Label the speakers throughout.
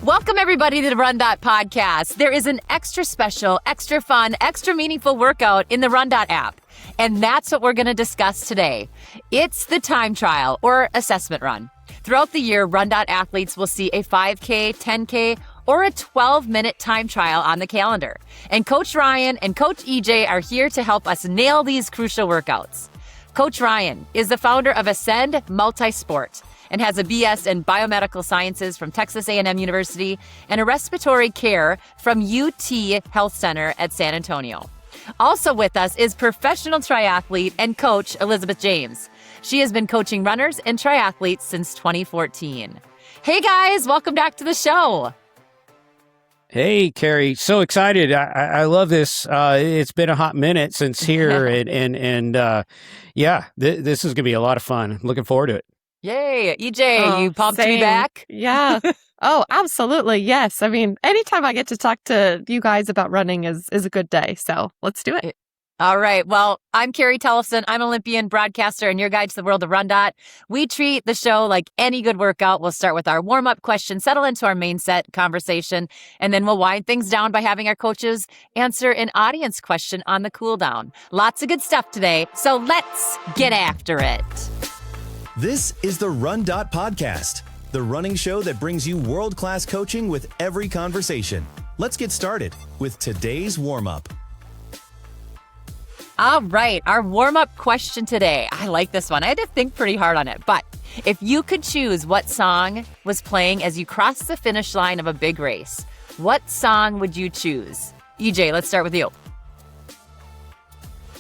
Speaker 1: Welcome, everybody, to the RunDot podcast. There is an extra special, extra fun, extra meaningful workout in the RunDot app, and that's what we're going to discuss today. It's the time trial or assessment run. Throughout the year, RunDot athletes will see a 5K, 10K, or a 12-minute time trial on the calendar. And Coach Ryan and Coach EJ are here to help us nail these crucial workouts. Coach Ryan is the founder of Ascend Multisport and has a BS in Biomedical Sciences from Texas A&M University and a respiratory care from UT Health Center at San Antonio. Also with us is professional triathlete and coach Elizabeth James. She has been coaching runners and triathletes since 2014. Hey guys, welcome back to the show.
Speaker 2: Hey, Carrie, so excited. I love this. It's been a hot minute since here, and this is going to be a lot of fun. I'm looking forward to it.
Speaker 1: Yay. EJ, you pumped to be back?
Speaker 3: Yeah. Oh, absolutely. Yes. I mean, anytime I get to talk to you guys about running is a good day. So let's do it.
Speaker 1: All right. Well, I'm Carrie Tellefson. I'm an Olympian broadcaster and your guide to the world of RunDot. We treat the show like any good workout. We'll start with our warm-up question, settle into our main set conversation, and then we'll wind things down by having our coaches answer an audience question on the cool down. Lots of good stuff today. So let's get after it.
Speaker 4: This is the RunDot podcast, the running show that brings you world-class coaching with every conversation. Let's get started with today's warm-up.
Speaker 1: All right, our warm-up question today. I like this one. I had to think pretty hard on it. But if you could choose what song was playing as you crossed the finish line of a big race, what song would you choose? EJ, let's start with you.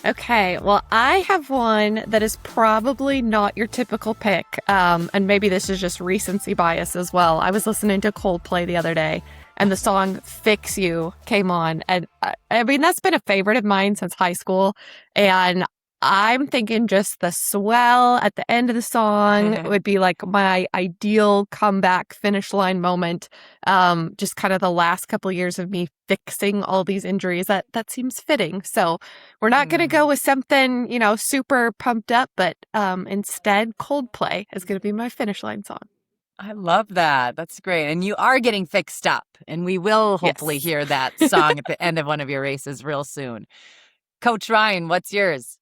Speaker 3: Okay, well, I have one that is probably not your typical pick, and maybe this is just recency bias as well. I was listening to Coldplay the other day, and the song Fix You came on, and I mean, that's been a favorite of mine since high school, and I'm thinking just the swell at the end of the song would be like my ideal comeback finish line moment. Just kind of the last couple of years of me fixing all these injuries. That seems fitting. So we're not going to go with something, super pumped up, but instead Coldplay is going to be my finish line song.
Speaker 1: I love that. That's great. And you are getting fixed up, and we will hopefully hear that song at the end of one of your races real soon. Coach Ryan, what's yours?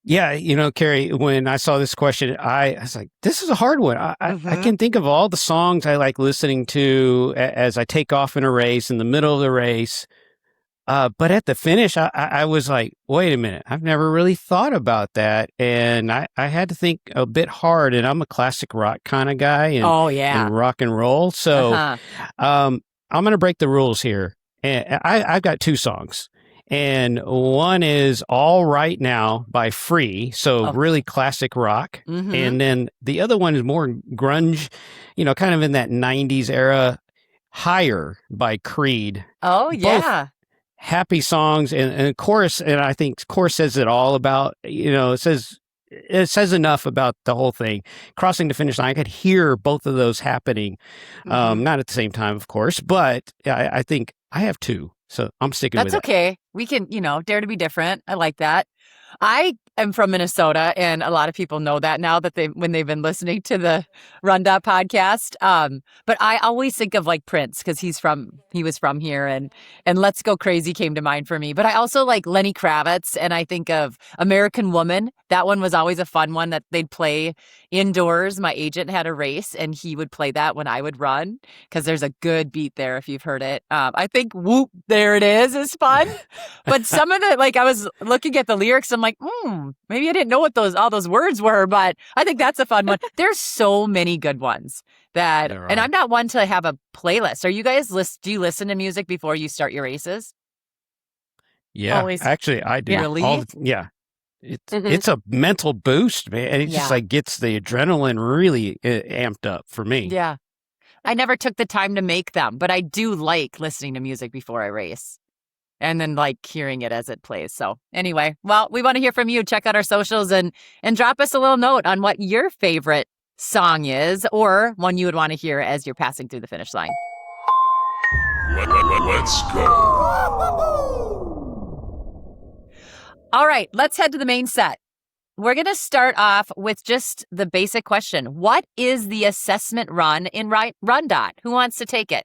Speaker 2: Yeah, Carrie, when I saw this question, I was like, this is a hard one. I can think of all the songs I like listening to as I take off in a race, in the middle of the race. But at the finish, I was like, wait a minute, I've never really thought about that. And I had to think a bit hard, and I'm a classic rock kind of guy and rock and roll. So I'm going to break the rules here. And I've got two songs. And one is All Right Now by Free, so really classic rock. And then the other one is more grunge, kind of in that 90s era, Higher by Creed.
Speaker 1: Oh, yeah.
Speaker 2: Both happy songs and chorus, and I think chorus says it all about, it says enough about the whole thing. Crossing the finish line, I could hear both of those happening, not at the same time, of course, but I think I have two. So I'm sticking with it.
Speaker 1: That's okay. We can, dare to be different. I like that. I am from Minnesota, and a lot of people know that now that when they've been listening to the RunDot podcast. But I always think of like Prince because he was from here, and Let's Go Crazy came to mind for me. But I also like Lenny Kravitz, and I think of American Woman. That one was always a fun one that they'd play indoors. My agent had a race, and he would play that when I would run because there's a good beat there if you've heard it. I think Whoop, There It is fun. But some of the, I was looking at the lyrics, I'm like, maybe I didn't know what all those words were, but I think that's a fun one. There's so many good ones and I'm not one to have a playlist. Are you guys do you listen to music before you start your races?
Speaker 2: Yeah,
Speaker 3: always.
Speaker 2: Actually, I do.
Speaker 1: Yeah. Really?
Speaker 2: It's a mental boost, man. And it just gets the adrenaline really amped up for me.
Speaker 1: Yeah. I never took the time to make them, but I do like listening to music before I race. And then hearing it as it plays. So anyway, well, we want to hear from you. Check out our socials and drop us a little note on what your favorite song is or one you would want to hear as you're passing through the finish line.
Speaker 5: Let's go.
Speaker 1: All right, let's head to the main set. We're going to start off with just the basic question. What is the assessment run in RunDot? Who wants to take it?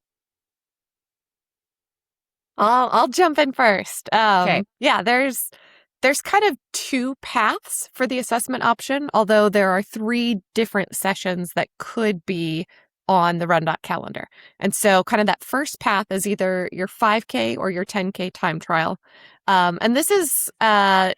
Speaker 3: I'll jump in first.
Speaker 1: Okay.
Speaker 3: Yeah, there's kind of two paths for the assessment option, although there are 3 different sessions that could be on the RunDot calendar. And so kind of that first path is either your 5K or your 10K time trial. And this is, I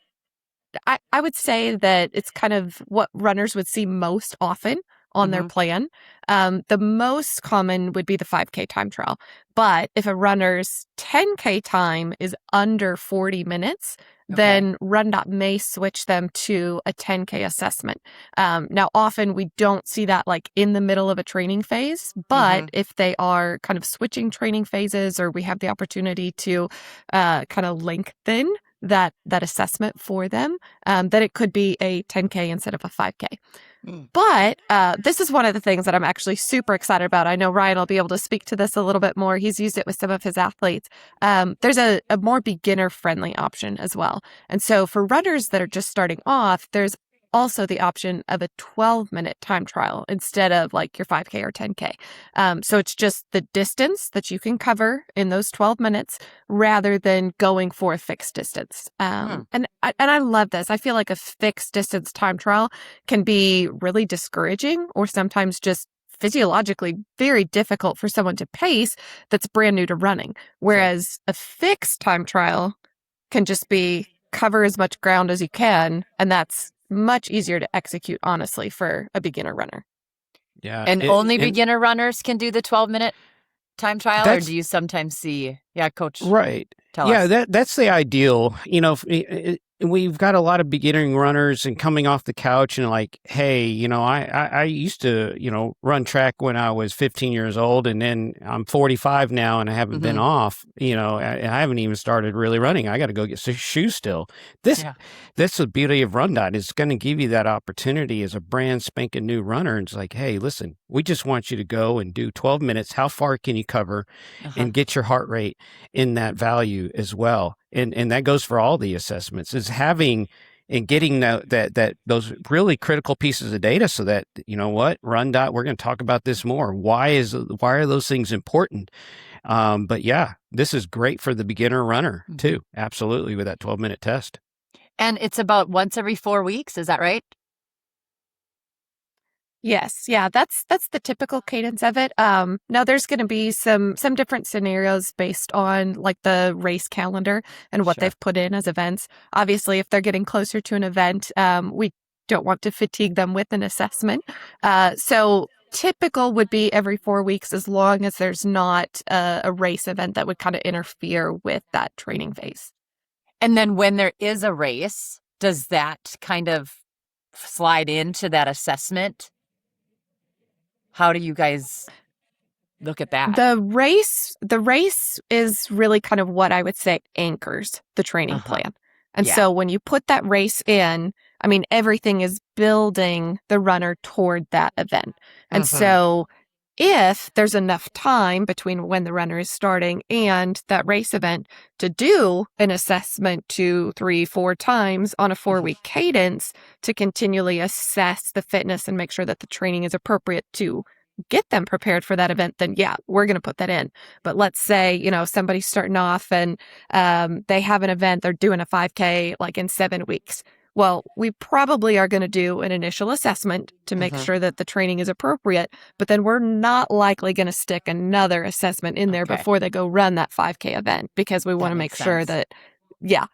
Speaker 3: would say that it's kind of what runners would see most often on their plan. The most common would be the 5K time trial. But if a runner's 10K time is under 40 minutes, then RunDot may switch them to a 10K assessment. Now, often we don't see that like in the middle of a training phase, but if they are kind of switching training phases, or we have the opportunity to kind of lengthen that assessment for them, then it could be a 10K instead of a 5K. But this is one of the things that I'm actually super excited about. I know Ryan will be able to speak to this a little bit more. He's used it with some of his athletes. There's a more beginner-friendly option as well. And so for runners that are just starting off, there's also the option of a 12-minute time trial instead of like your 5K or 10K. So it's just the distance that you can cover in those 12 minutes rather than going for a fixed distance. And I love this. I feel like a fixed distance time trial can be really discouraging, or sometimes just physiologically very difficult for someone to pace that's brand new to running. Whereas a fixed time trial can just be cover as much ground as you can, and that's much easier to execute, honestly, for a beginner runner.
Speaker 2: Yeah.
Speaker 1: And only beginner runners can do the 12-minute time trial, or do you sometimes see, Coach?
Speaker 2: Right.
Speaker 1: Tell us.
Speaker 2: That's the ideal. We've got a lot of beginning runners and coming off the couch and like, hey, I used to, run track when I was 15 years old, and then I'm 45 now and I haven't been off, I haven't even started really running. I got to go get shoes still. That's the beauty of RunDot. It's going to give you that opportunity as a brand spanking new runner. And it's like, hey, listen, we just want you to go and do 12 minutes. How far can you cover and get your heart rate in that value as well? And that goes for all the assessments, is having and getting that those really critical pieces of data, so that, RunDot, we're going to talk about this more. Why are those things important? But this is great for the beginner runner too. Absolutely, with that 12-minute test.
Speaker 1: And it's about once every 4 weeks. Is that right?
Speaker 3: Yes. Yeah, that's the typical cadence of it. Now there's going to be some different scenarios based on like the race calendar and what they've put in as events. Obviously, if they're getting closer to an event, we don't want to fatigue them with an assessment. So typical would be every 4 weeks, as long as there's not a race event that would kind of interfere with that training phase.
Speaker 1: And then when there is a race, does that kind of slide into that assessment? How do you guys look at that?
Speaker 3: The race is really kind of what I would say anchors the training plan. And so when you put that race in, I mean, everything is building the runner toward that event. And so if there's enough time between when the runner is starting and that race event to do an assessment 2, 3, 4 times on a 4-week cadence to continually assess the fitness and make sure that the training is appropriate to get them prepared for that event, then we're going to put that in. But let's say, somebody's starting off and they have an event, they're doing a 5K like in 7 weeks. Well, we probably are going to do an initial assessment to make sure that the training is appropriate, but then we're not likely going to stick another assessment in there before they go run that 5K event, because we want to make sure that,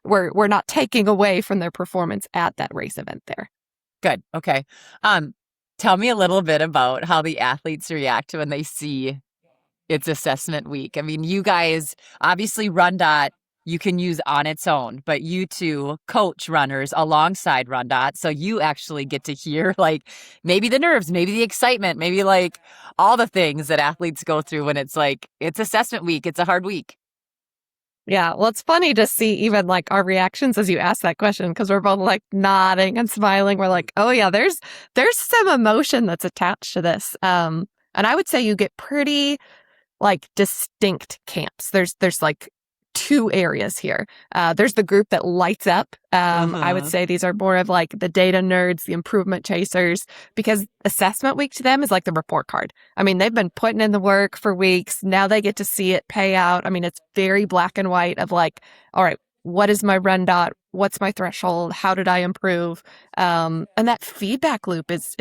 Speaker 3: we're not taking away from their performance at that race event there.
Speaker 1: Good. Okay. Tell me a little bit about how the athletes react when they see it's assessment week. I mean, you guys, obviously RunDot, you can use on its own, but you two coach runners alongside RunDot. So you actually get to hear like maybe the nerves, maybe the excitement, maybe like all the things that athletes go through when it's like, it's assessment week. It's a hard week.
Speaker 3: Yeah, well, it's funny to see even like our reactions as you ask that question, because we're both like nodding and smiling. We're like, oh yeah, there's some emotion that's attached to this. And I would say you get pretty like distinct camps. There's like two areas here. There's the group that lights up. I would say these are more of like the data nerds, the improvement chasers, because assessment week to them is like the report card. I mean, they've been putting in the work for weeks. Now they get to see it pay out. I mean, it's very black and white of like, all right, what is my RunDot? What's my threshold? How did I improve? And that feedback loop is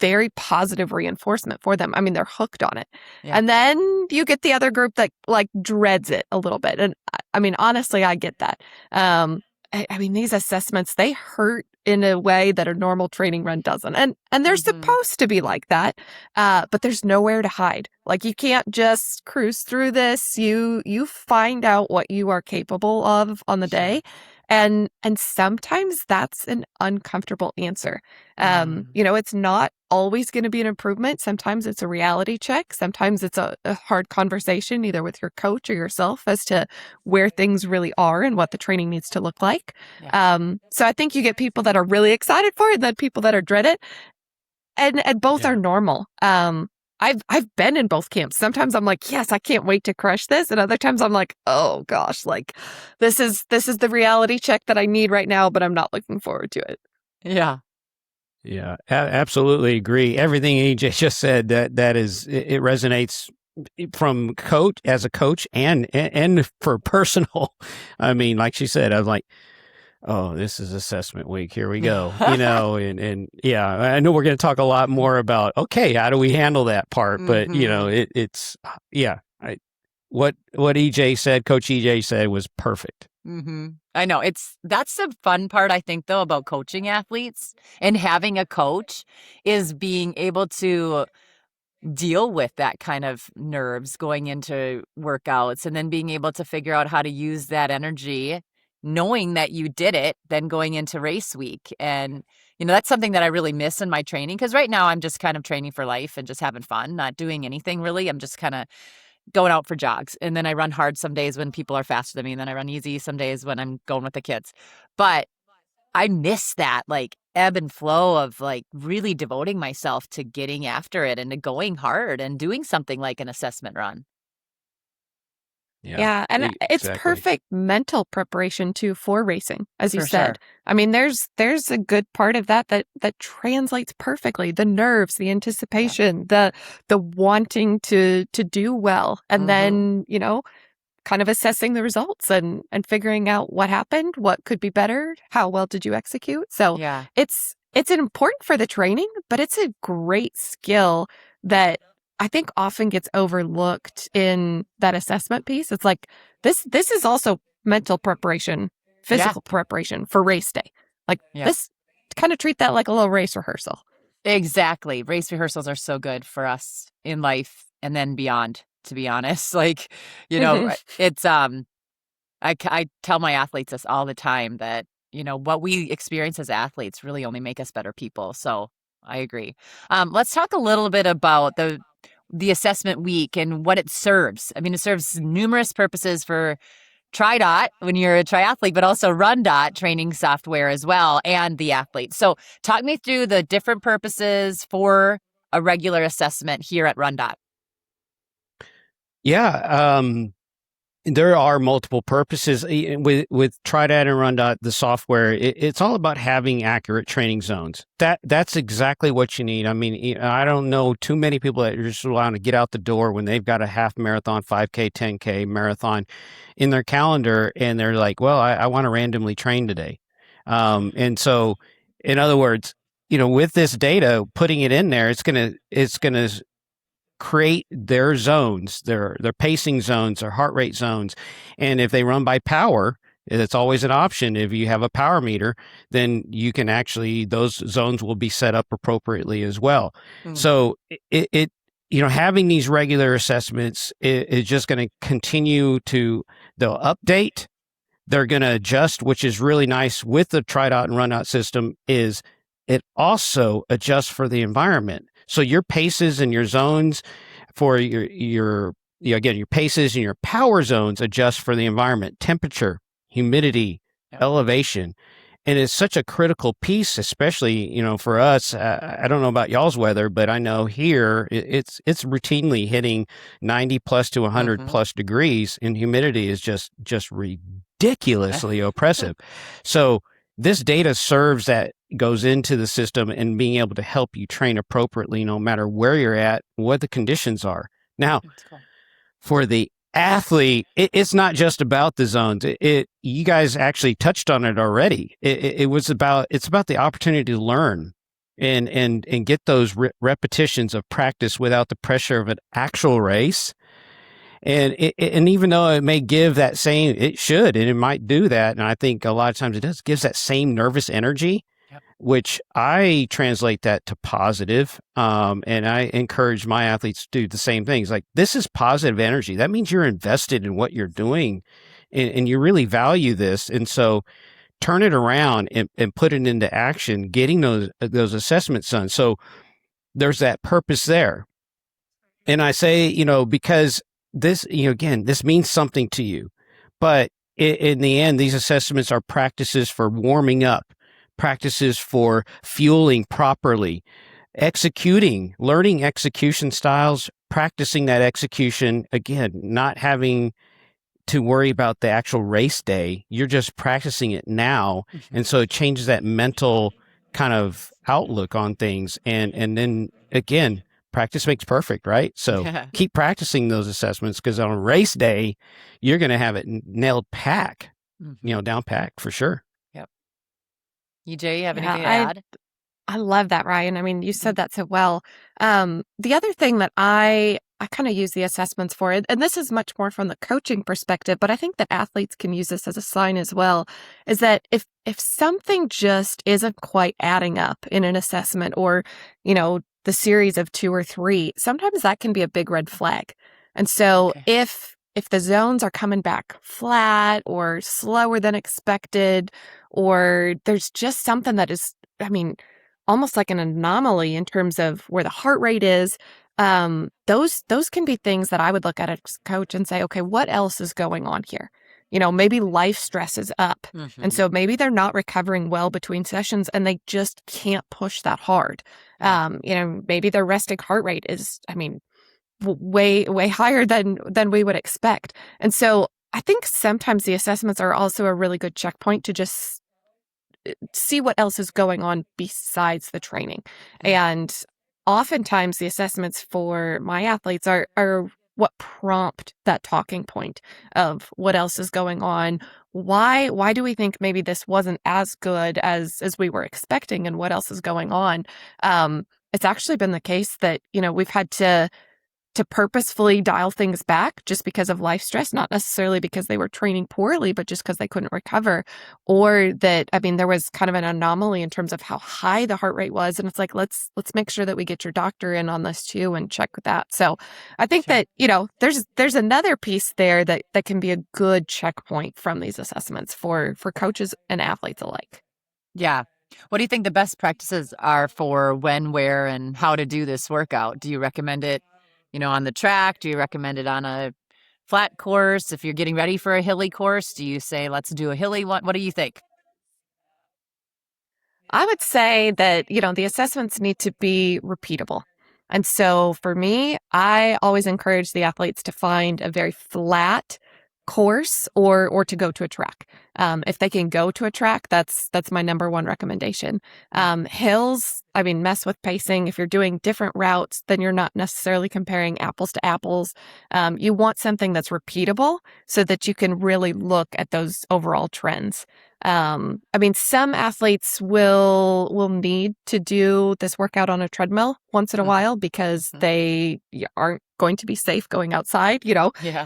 Speaker 3: very positive reinforcement for them. I mean, they're hooked on it. Yeah. And then you get the other group that like dreads it a little bit. And I mean, honestly, I get that. I mean, these assessments, they hurt in a way that a normal training run doesn't. And they're supposed to be like that. But there's nowhere to hide. Like you can't just cruise through this. You find out what you are capable of on the day. And sometimes that's an uncomfortable answer. It's not always going to be an improvement. Sometimes it's a reality check. Sometimes it's a hard conversation, either with your coach or yourself, as to where things really are and what the training needs to look like. Yeah. So I think you get people that are really excited for it, and then people that are dread it, and both are normal. I've been in both camps. Sometimes I'm like, yes, I can't wait to crush this. And other times I'm like, oh gosh, like this is the reality check that I need right now, but I'm not looking forward to it.
Speaker 1: Yeah.
Speaker 2: Yeah, absolutely agree. Everything EJ just said, that is, it resonates from as a coach and for personal. I mean, like she said, I was like, oh, this is assessment week. Here we go. And yeah, I know we're going to talk a lot more about, okay, how do we handle that part? But, what EJ said, Coach EJ said was perfect.
Speaker 1: Mm-hmm. I know that's the fun part, I think, though, about coaching athletes and having a coach is being able to deal with that kind of nerves going into workouts and then being able to figure out how to use that energy, knowing that you did it, then going into race week. And, that's something that I really miss in my training, because right now I'm just kind of training for life and just having fun, not doing anything really. I'm just kind of going out for jogs. And then I run hard some days when people are faster than me. And then I run easy some days when I'm going with the kids. But I miss that like ebb and flow of like really devoting myself to getting after it and to going hard and doing something like an assessment run.
Speaker 3: Yeah. And it's perfect mental preparation too for racing, as you said. Sure. I mean, there's a good part of that translates perfectly. The nerves, the anticipation, the wanting to do well, and then, kind of assessing the results and figuring out what happened, what could be better, how well did you execute. So it's important for the training, but it's a great skill that I think often gets overlooked in that assessment piece. It's like, this is also mental preparation, physical preparation for race day. Like this, kind of treat that like a little race rehearsal.
Speaker 1: Exactly. Race rehearsals are so good for us in life and then beyond, to be honest. Like, it's, I tell my athletes this all the time that, what we experience as athletes really only make us better people. So I agree. Let's talk a little bit about the assessment week and what it serves. I mean, it serves numerous purposes for TriDot when you're a triathlete, but also RunDot training software as well, and the athlete. So talk me through the different purposes for a regular assessment here at RunDot.
Speaker 2: Yeah. There are multiple purposes with TriDot and RunDot, the software. It's all about having accurate training zones. That's exactly what you need. I mean, I don't know too many people that are just allowed to get out the door when they've got a half marathon, 5K, 10K marathon in their calendar, and they're like, well, I want to randomly train today. And so, in other words, with this data, putting it in there, it's gonna create their zones, their pacing zones, their heart rate zones. And if they run by power, it's always an option. If you have a power meter, then you can those zones will be set up appropriately as well. So it having these regular assessments is just going to continue they'll update, they're going to adjust, which is really nice with the TriDot and RunDot system is it also adjusts for the environment. So your paces and your zones for your paces and your power zones adjust for the environment, temperature, humidity, elevation. And it's such a critical piece, especially, for us. I don't know about y'all's weather, but I know here it's routinely hitting 90 plus to 100 plus degrees, and humidity is just ridiculously oppressive. So this data goes into the system and being able to help you train appropriately, no matter where you're at, what the conditions are. Now, for the athlete, it's not just about the zones. You guys actually touched on it already. It's about the opportunity to learn and get those repetitions of practice without the pressure of an actual race. And even though it may give that same, it should, and it might do that. And I think a lot of times it does, gives that same nervous energy, which I translate that to positive. And I encourage my athletes to do the same things. Like, this is positive energy. That means you're invested in what you're doing and you really value this. And so turn it around and put it into action, getting those assessments done. So there's that purpose there. And I say, because this, again, this means something to you, but in the end, these assessments are practices for warming up, practices for fueling properly, learning execution styles, practicing that execution, again, not having to worry about the actual race day. You're just practicing it now. And so it changes that mental kind of outlook on things. And then again, practice makes perfect, right? So keep practicing those assessments, because on race day, you're going to have it nailed down pack for sure.
Speaker 1: Yep. EJ, you have anything to add?
Speaker 3: I love that, Ryan. I mean, you said that so well. The other thing that I kind of use the assessments for, and this is much more from the coaching perspective, but I think that athletes can use this as a sign as well, is that if something just isn't quite adding up in an assessment, or, the series of 2 or 3, sometimes that can be a big red flag. And so if the zones are coming back flat or slower than expected, or there's just something that is, almost like an anomaly in terms of where the heart rate is, those can be things that I would look at as a coach and say, okay, what else is going on here? Maybe life stress is up. And so maybe they're not recovering well between sessions and they just can't push that hard. Maybe their resting heart rate is, way higher than we would expect. And so I think sometimes the assessments are also a really good checkpoint to just see what else is going on besides the training. And oftentimes the assessments for my athletes are what prompt that talking point of what else is going on. Why do we think maybe this wasn't as good as we were expecting, and what else is going on? It's actually been the case that, we've had to purposefully dial things back just because of life stress, not necessarily because they were training poorly, but just because they couldn't recover, or that, there was kind of an anomaly in terms of how high the heart rate was. And it's like, let's make sure that we get your doctor in on this too and check that. So I think that, there's another piece there that can be a good checkpoint from these assessments for coaches and athletes alike.
Speaker 1: Yeah. What do you think the best practices are for when, where, and how to do this workout? Do you recommend it on the track? Do you recommend it on a flat course? If you're getting ready for a hilly course, do you say, let's do a hilly one? What do you think?
Speaker 3: I would say that, the assessments need to be repeatable. And so for me, I always encourage the athletes to find a very flat course or to go to a track. If they can go to a track, that's my number one recommendation. Hills, mess with pacing. If you're doing different routes, then you're not necessarily comparing apples to apples. You want something that's repeatable so that you can really look at those overall trends. Some athletes will need to do this workout on a treadmill once in a while because they aren't going to be safe going outside,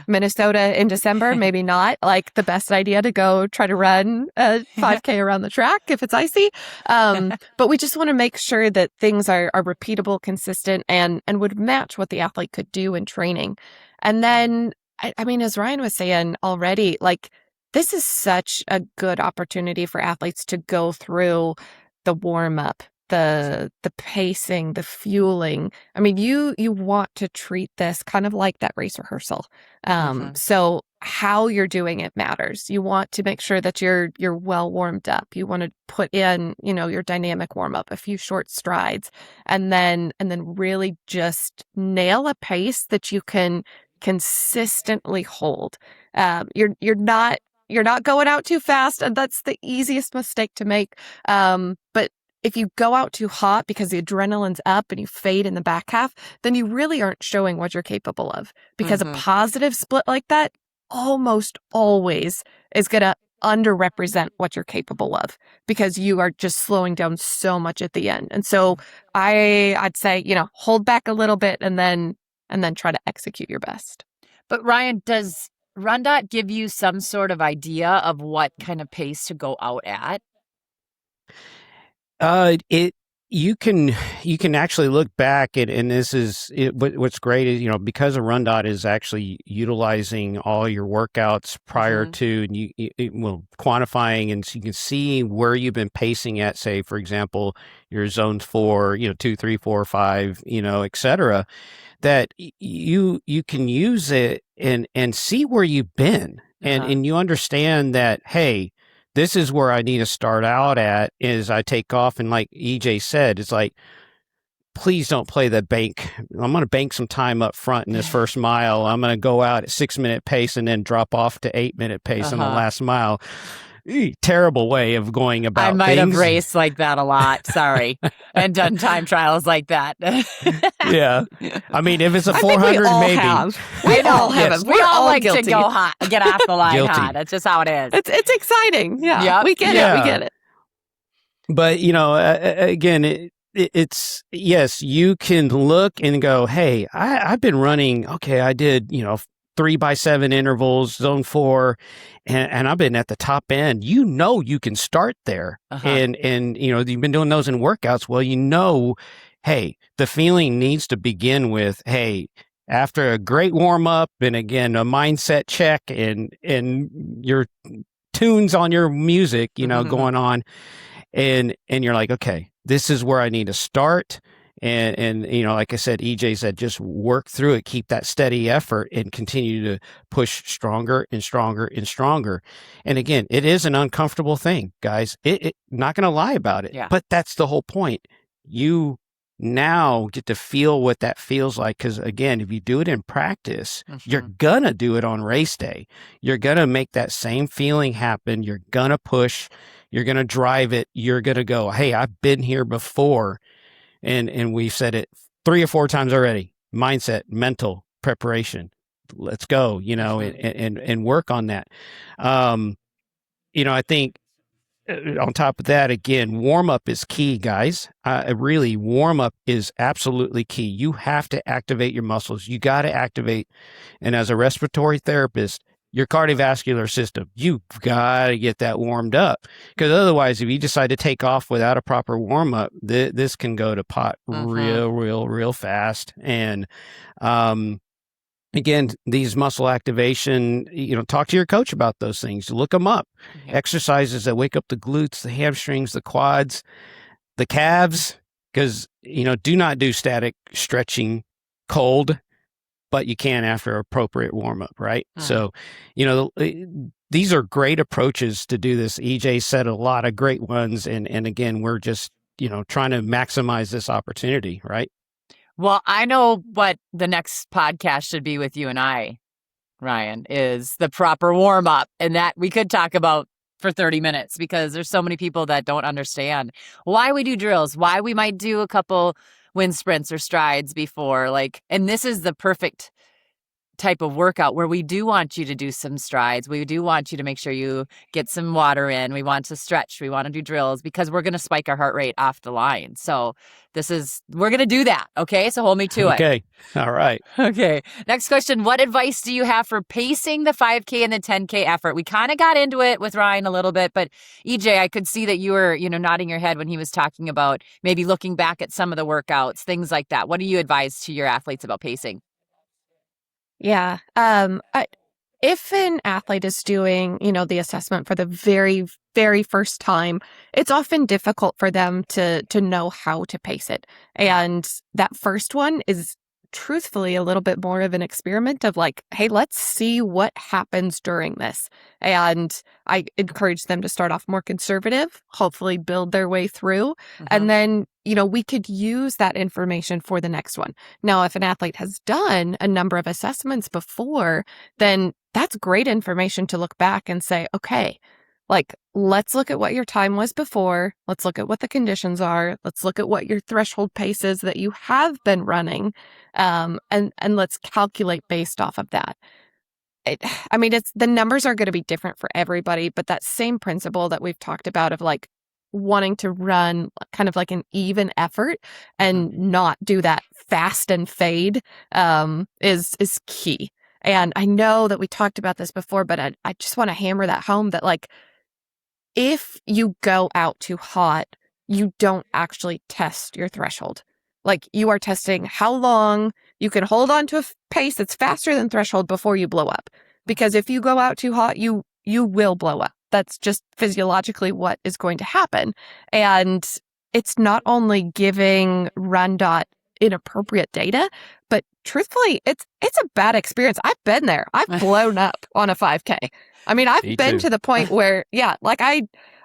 Speaker 3: Minnesota in December, maybe not like the best idea to go try to run a 5K around the track if it's icy. But we just want to make sure that things are repeatable, consistent, and would match what the athlete could do in training. And then, as Ryan was saying already, this is such a good opportunity for athletes to go through the warm up, the pacing, the fueling. I mean, you want to treat this kind of like that race rehearsal. So how you're doing it matters. You want to make sure that you're well warmed up. You want to put in, your dynamic warm up, a few short strides, and then really just nail a pace that you can consistently hold. You're not going out too fast, and that's the easiest mistake to make. But if you go out too hot because the adrenaline's up and you fade in the back half, then you really aren't showing what you're capable of. Because a positive split like that almost always is going to underrepresent what you're capable of, because you are just slowing down so much at the end. And so I'd say, hold back a little bit and then try to execute your best.
Speaker 1: But Ryan, does RunDot give you some sort of idea of what kind of pace to go out at?
Speaker 2: You can actually look back at, and this is what's great is, because of RunDot is actually utilizing all your workouts prior to, and quantifying, and so you can see where you've been pacing at, say, for example, your zones 4, 2, 3, 4, 5, et cetera, that you can use it and see where you've been, and you understand that, hey, this is where I need to start out at as I take off. And like EJ said, it's like, please don't play the bank. I'm going to bank some time up front in this first mile. I'm going to go out at 6-minute pace and then drop off to 8-minute pace on the last mile. Terrible way of going about
Speaker 1: I might
Speaker 2: things.
Speaker 1: have raced like that a lot. Sorry. And done time trials like that.
Speaker 2: Yeah. I mean, if it's a 400,
Speaker 3: I think we all
Speaker 2: maybe.
Speaker 3: have. We all have it.
Speaker 1: We all like
Speaker 3: guilty.
Speaker 1: to go hot, get off the line
Speaker 2: Guilty.
Speaker 1: hot. That's just how it is.
Speaker 3: It's exciting. Yeah.
Speaker 1: Yep.
Speaker 3: We get it. We get it.
Speaker 2: But, again, it's, yes, you can look and go, hey, I've been running, okay, I did, 3x7 intervals, zone 4, and I've been at the top end. You can start there. And you've been doing those in workouts. Well, hey, the feeling needs to begin with, hey, after a great warm up and again, a mindset check and your tunes on your music, going on. And you're like, okay, this is where I need to start. And like I said, EJ said, just work through it, keep that steady effort and continue to push stronger and stronger and stronger. And again, it is an uncomfortable thing, guys. It not going to lie about it, but that's the whole point. You now get to feel what that feels like. Cause again, if you do it in practice, you're going to do it on race day. You're going to make that same feeling happen. You're going to push, you're going to drive it. You're going to go, hey, I've been here before. And we've said it 3 or 4 times already. Mindset, mental preparation. Let's go, and work on that. I think on top of that, again, warm up is key, guys. Really, warm up is absolutely key. You have to activate your muscles. You got to activate. And as a respiratory therapist, your cardiovascular system, you've got to get that warmed up, because otherwise, if you decide to take off without a proper warm up, this can go to pot real fast. And again, these muscle activation, talk to your coach about those things. Look them up. Exercises that wake up the glutes, the hamstrings, the quads, the calves, because do not do static stretching cold, but you can after appropriate warm up, right? So, these are great approaches to do this. EJ said a lot of great ones. And again, we're just, trying to maximize this opportunity, right?
Speaker 1: Well, I know what the next podcast should be with you and I, Ryan, is the proper warm up. And that we could talk about for 30 minutes, because there's so many people that don't understand why we do drills, why we might do a couple wind sprints or strides before, and this is the perfect type of workout where we do want you to do some strides. We do want you to make sure you get some water in. We want to stretch. We want to do drills, because we're going to spike our heart rate off the line. So we're going to do that. Okay. So hold me to it.
Speaker 2: Okay. All right.
Speaker 1: Okay. Next question. What advice do you have for pacing the 5K and the 10K effort? We kind of got into it with Ryan a little bit, but EJ, I could see that you were, nodding your head when he was talking about maybe looking back at some of the workouts, things like that. What do you advise to your athletes about pacing?
Speaker 3: Yeah. if an athlete is doing, the assessment for the very, very first time, it's often difficult for them to know how to pace it. And that first one is truthfully a little bit more of an experiment of like, hey, let's see what happens during this. And I encourage them to start off more conservative, hopefully build their way through. And then, we could use that information for the next one. Now, if an athlete has done a number of assessments before, then that's great information to look back and say, okay, like, let's look at what your time was before. Let's look at what the conditions are. Let's look at what your threshold pace is that you have been running. And let's calculate based off of that. It's the numbers are going to be different for everybody, but that same principle that we've talked about of like wanting to run kind of like an even effort and not do that fast and fade is key. And I know that we talked about this before, but I just want to hammer that home that like, if you go out too hot, you don't actually test your threshold. Like you are testing how long you can hold on to a pace that's faster than threshold before you blow up. Because if you go out too hot, you will blow up. That's just physiologically what is going to happen. And it's not only giving RunDot inappropriate data, but truthfully, it's a bad experience. I've been there. I've blown up on a 5K. I've been to the point where, like I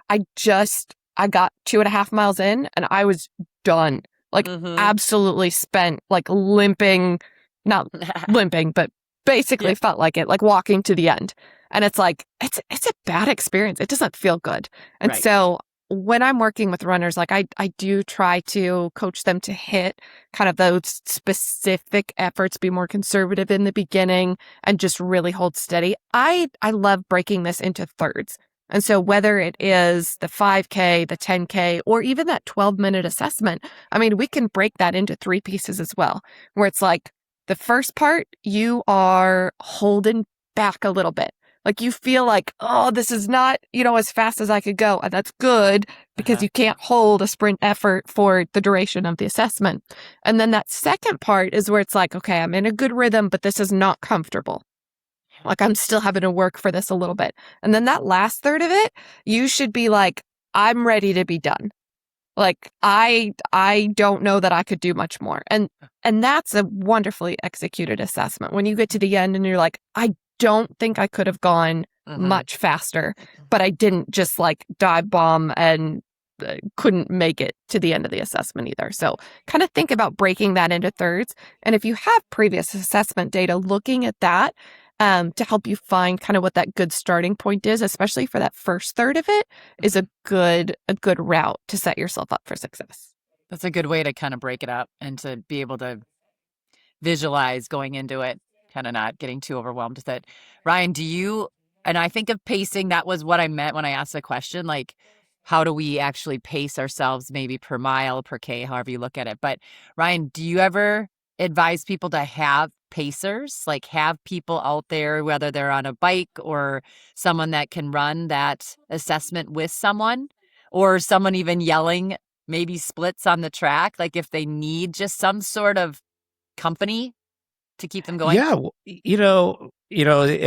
Speaker 3: got 2.5 miles in and I was done. Like absolutely spent, like limping, not limping, but basically felt like it, like walking to the end. And it's like, it's a bad experience. It doesn't feel good. And so when I'm working with runners, like I do try to coach them to hit kind of those specific efforts, be more conservative in the beginning and just really hold steady. I love breaking this into thirds. And so whether it is the 5K, the 10K, or even that 12-minute assessment, we can break that into 3 pieces as well, where it's like the first part, you are holding back a little bit. Like you feel like, oh, this is not, as fast as I could go. And that's good because you can't hold a sprint effort for the duration of the assessment. And then that second part is where it's like, okay, I'm in a good rhythm, but this is not comfortable. Like I'm still having to work for this a little bit. And then that last third of it, you should be like, I'm ready to be done. Like I don't know that I could do much more. And that's a wonderfully executed assessment. When you get to the end and you're like, I don't think I could have gone much faster, but I didn't just like dive bomb and couldn't make it to the end of the assessment either. So kind of think about breaking that into thirds. And if you have previous assessment data, looking at that to help you find kind of what that good starting point is, especially for that first third of it, is a good route to set yourself up for success.
Speaker 1: That's a good way to kind of break it up and to be able to visualize going into it, kind of not getting too overwhelmed with it. Ryan, and I think of pacing, that was what I meant when I asked the question, like, how do we actually pace ourselves maybe per mile, per K, however you look at it. But Ryan, do you ever advise people to have pacers, like have people out there, whether they're on a bike or someone that can run that assessment with someone, or someone even yelling maybe splits on the track, like if they need just some sort of company to keep them going?
Speaker 2: Yeah,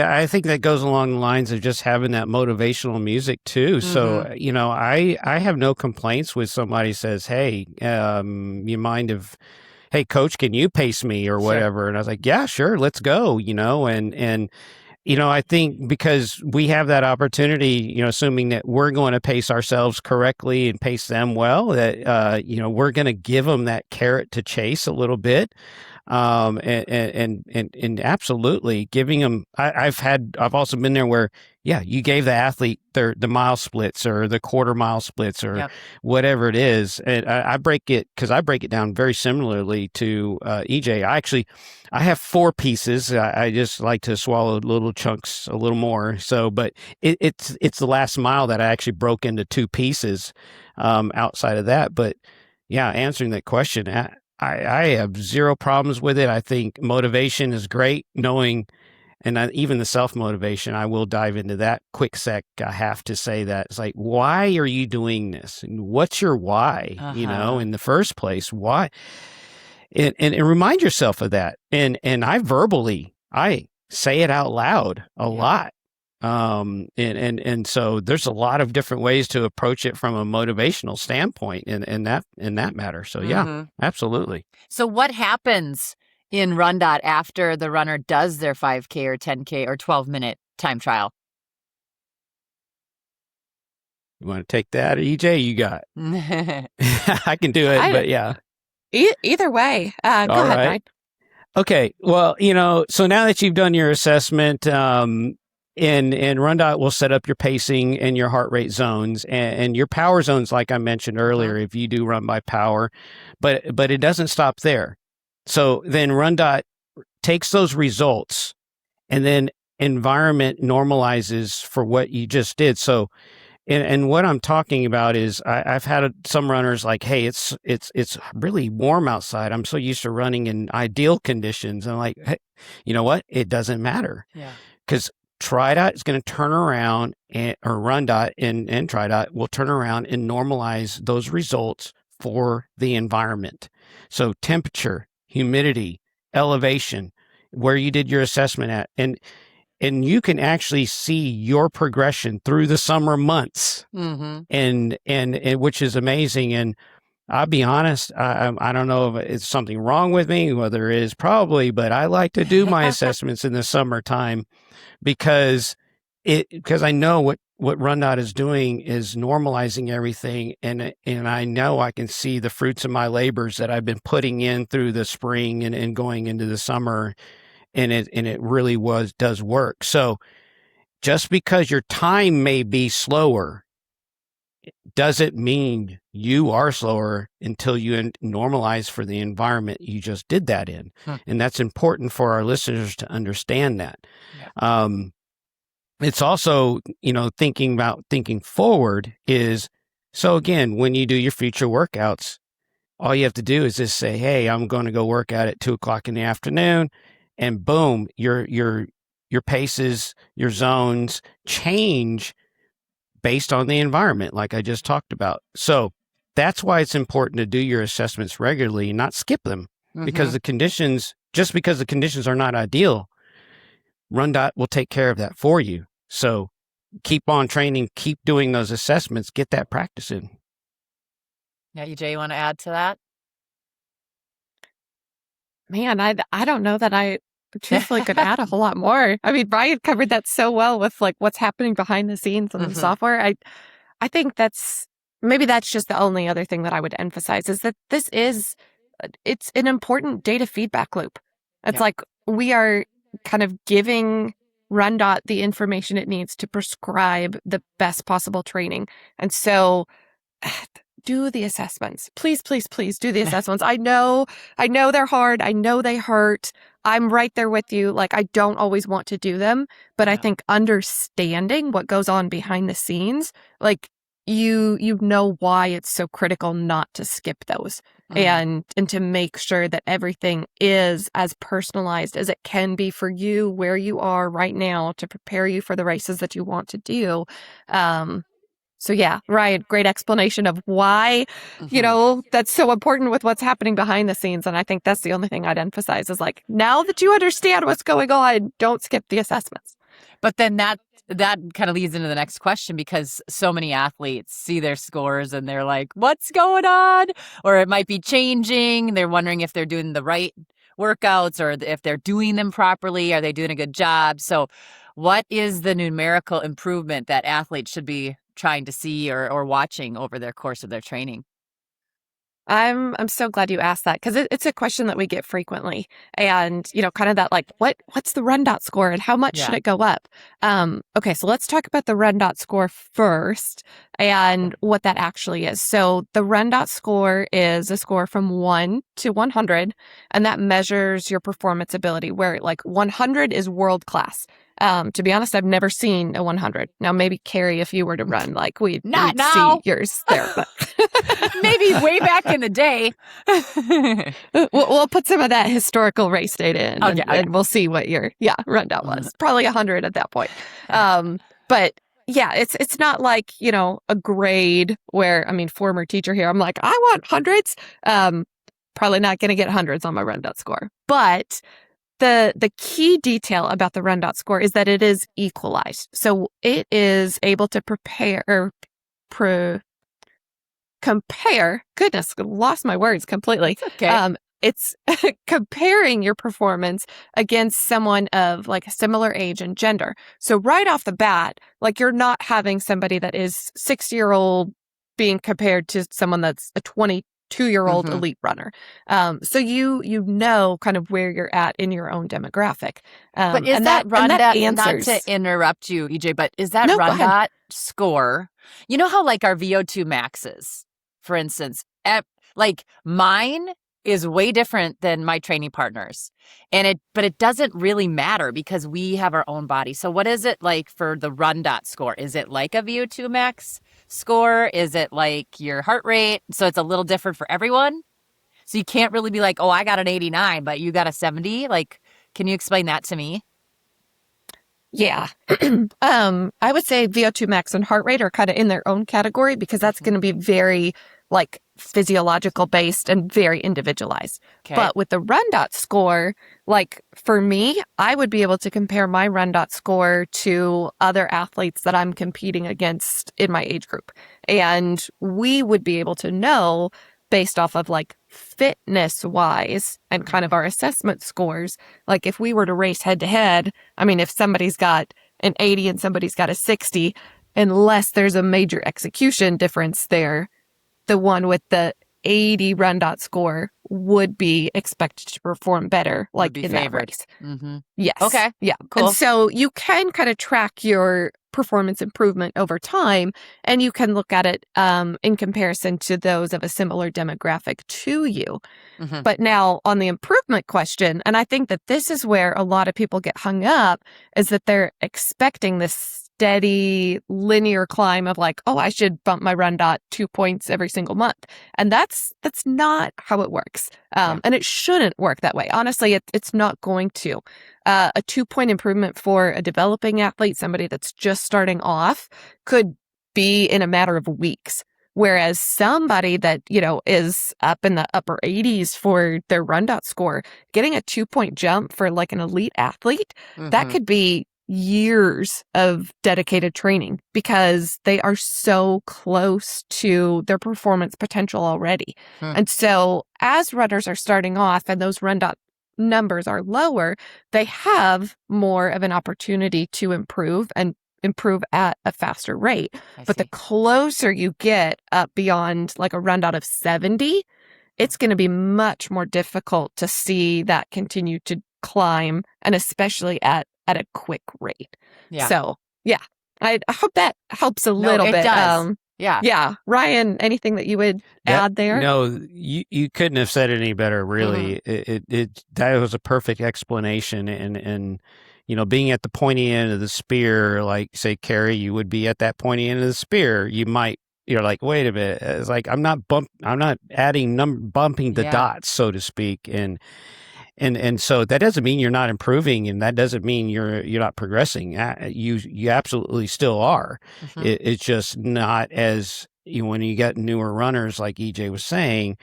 Speaker 2: I think that goes along the lines of just having that motivational music too. So, I have no complaints with somebody says, hey, you mind if, hey, coach, can you pace me or whatever? Sure. And I was like, yeah, sure, let's go, and I think because we have that opportunity, assuming that we're going to pace ourselves correctly and pace them well, that, we're going to give them that carrot to chase a little bit. And absolutely giving them, I've also been there where, you gave the athlete the mile splits or the quarter mile splits or whatever it is. And I break it down very similarly to EJ. I have 4 pieces. I just like to swallow little chunks a little more. So, but it's the last mile that I actually broke into 2 pieces, outside of that. But answering that question, I have 0 problems with it. I think motivation is great, knowing, and even the self-motivation, I will dive into that quick sec. I have to say that. It's like, why are you doing this? And what's your why, in the first place? Why? And remind yourself of that. And I say it out loud a lot. And so there's a lot of different ways to approach it from a motivational standpoint in that matter. So yeah, absolutely.
Speaker 1: So what happens in RunDot after the runner does their 5K or 10K or 12-minute time trial?
Speaker 2: You want to take that, EJ? You got. I can do it, but yeah.
Speaker 3: Either way, go ahead, Ryan.
Speaker 2: Okay. Well, so now that you've done your assessment, in RunDot will set up your pacing and your heart rate zones and your power zones, like I mentioned earlier, if you do run by power, but it doesn't stop there. So then RunDot takes those results and then environment normalizes for what you just did. So, and what I'm talking about is I've had some runners like, hey, it's really warm outside. I'm so used to running in ideal conditions. And I'm like, hey, you know what? It doesn't matter. Yeah. Because TriDot is going to turn around or RunDot and TriDot will turn around and normalize those results for the environment. So temperature, humidity, elevation, where you did your assessment at, and you can actually see your progression through the summer months, and which is amazing. And I'll be honest, I don't know if it's something wrong with me, whether it is probably, but I like to do my assessments in the summertime because I know what RunDot is doing is normalizing everything, and I know I can see the fruits of my labors that I've been putting in through the spring and going into the summer, and it really does work. So just because your time may be slower doesn't mean you are slower until you normalize for the environment you just did that in. And that's important for our listeners to understand that. Yeah. It's also, thinking forward is, so again, when you do your future workouts, all you have to do is just say, hey, I'm going to go work out at 2:00 in the afternoon, and boom, your paces, your zones change based on the environment, like I just talked about. So that's why it's important to do your assessments regularly and not skip them, because just because the conditions are not ideal, RunDot will take care of that for you. So keep on training, keep doing those assessments, get that practice in.
Speaker 1: Yeah, EJ, you want to add to that?
Speaker 3: Man, I don't know that I truthfully could add a whole lot more. I mean, Brian covered that so well with like what's happening behind the scenes in the software. I think that's just the only other thing that I would emphasize is that it's an important data feedback loop. It's like we are kind of giving RunDot the information it needs to prescribe the best possible training. And so do the assessments. Please, please, please do the assessments. I know they're hard. I know they hurt. I'm right there with you. Like, I don't always want to do them, but I think understanding what goes on behind the scenes, like you know why it's so critical not to skip those and to make sure that everything is as personalized as it can be for you where you are right now to prepare you for the races that you want to do. So yeah, Ryan, great explanation of why, that's so important with what's happening behind the scenes. And I think that's the only thing I'd emphasize is like, now that you understand what's going on, don't skip the assessments.
Speaker 1: But then that kind of leads into the next question, because so many athletes see their scores and they're like, what's going on? Or it might be changing. They're wondering if they're doing the right workouts or if they're doing them properly. Are they doing a good job? So what is the numerical improvement that athletes should be trying to see or watching over their course of their training?
Speaker 3: I'm so glad you asked that, because it's a question that we get frequently, and kind of that like what's the RunDot score and how much should it go up? Okay, so let's talk about the RunDot score first and what that actually is. So the RunDot score is a score from 1 to 100, and that measures your performance ability, where like 100 is world class. To be honest, I've never seen a 100. Now, maybe Carrie, if you were to run, like we'd see yours there. But
Speaker 1: maybe way back in the day.
Speaker 3: we'll put some of that historical race data in, and we'll see what your RunDot was. Probably 100 at that point. But yeah, it's not like a grade where, I mean, former teacher here, I'm like, I want hundreds. Probably not going to get hundreds on my RunDot score, but the key detail about the RunDot score is that it is equalized. So it is able to compare, goodness, lost my words completely.
Speaker 1: Okay.
Speaker 3: It's comparing your performance against someone of like a similar age and gender. So right off the bat, like you're not having somebody that is 60-year-old being compared to someone that's a 22-year-old elite runner. So you know kind of where you're at in your own demographic.
Speaker 1: But is
Speaker 3: and
Speaker 1: that RunDot,
Speaker 3: answers,
Speaker 1: not to interrupt you, EJ, but is that
Speaker 3: No, go ahead.
Speaker 1: RunDot score, you know how like our VO2 maxes, for instance, like mine is way different than my training partners. But it doesn't really matter because we have our own body. So what is it like for the RunDot score? Is it like a VO2 max score? Is it like your heart rate? So it's a little different for everyone. So you can't really be like, oh, I got an 89, but you got a 70. Like, can you explain that to me?
Speaker 3: Yeah. I would say VO2 max and heart rate are kind of in their own category because that's going to be very like physiological based and very individualized.
Speaker 1: Okay.
Speaker 3: But with the RunDot score, like for me, I would be able to compare my RunDot score to other athletes that I'm competing against in my age group. And we would be able to know based off of like fitness wise and kind of our assessment scores. Like if we were to race head to head, I mean, if somebody's got an 80 and somebody's got a 60, unless there's a major execution difference there, the one with the 80 RunDot score would be expected to perform better, like in
Speaker 1: favored.
Speaker 3: that race.
Speaker 1: Mm-hmm.
Speaker 3: Yes.
Speaker 1: Okay.
Speaker 3: Yeah.
Speaker 1: Cool.
Speaker 3: And so you can kind of track your performance improvement over time, and you can look at it in comparison to those of a similar demographic to you.
Speaker 1: Mm-hmm.
Speaker 3: But now on the improvement question, and I think that this is where a lot of people get hung up, is that they're expecting this steady linear climb of like, oh, I should bump my RunDot 2 points every single month. And that's not how it works. And it shouldn't work that way. Honestly, it's not going to. A 2-point improvement for a developing athlete, somebody that's just starting off, could be in a matter of weeks. Whereas somebody that, you know, is up in the upper 80s for their RunDot score, getting a 2-point jump for like an elite athlete, that could be years of dedicated training because they are so close to their performance potential already. And so as runners are starting off and those RunDot numbers are lower, they have more of an opportunity to improve and improve at a faster rate. But the closer you get up beyond like a RunDot of 70, it's going to be much more difficult to see that continue to climb, and especially at a quick rate.
Speaker 1: Yeah.
Speaker 3: So, yeah, I hope that helps a little bit.
Speaker 1: It does.
Speaker 3: Yeah. Ryan, anything that you would add there?
Speaker 2: No, you couldn't have said it any better, really. It that was a perfect explanation. And you know, being at the pointy end of the spear, like say Carrie, you would be at that pointy end of the spear. You're like, wait a minute. It's like I'm not adding bumping the dots, so to speak. And so that doesn't mean you're not improving, and that doesn't mean you're not progressing. You absolutely still are. It's just not as when you get newer runners, like EJ was saying,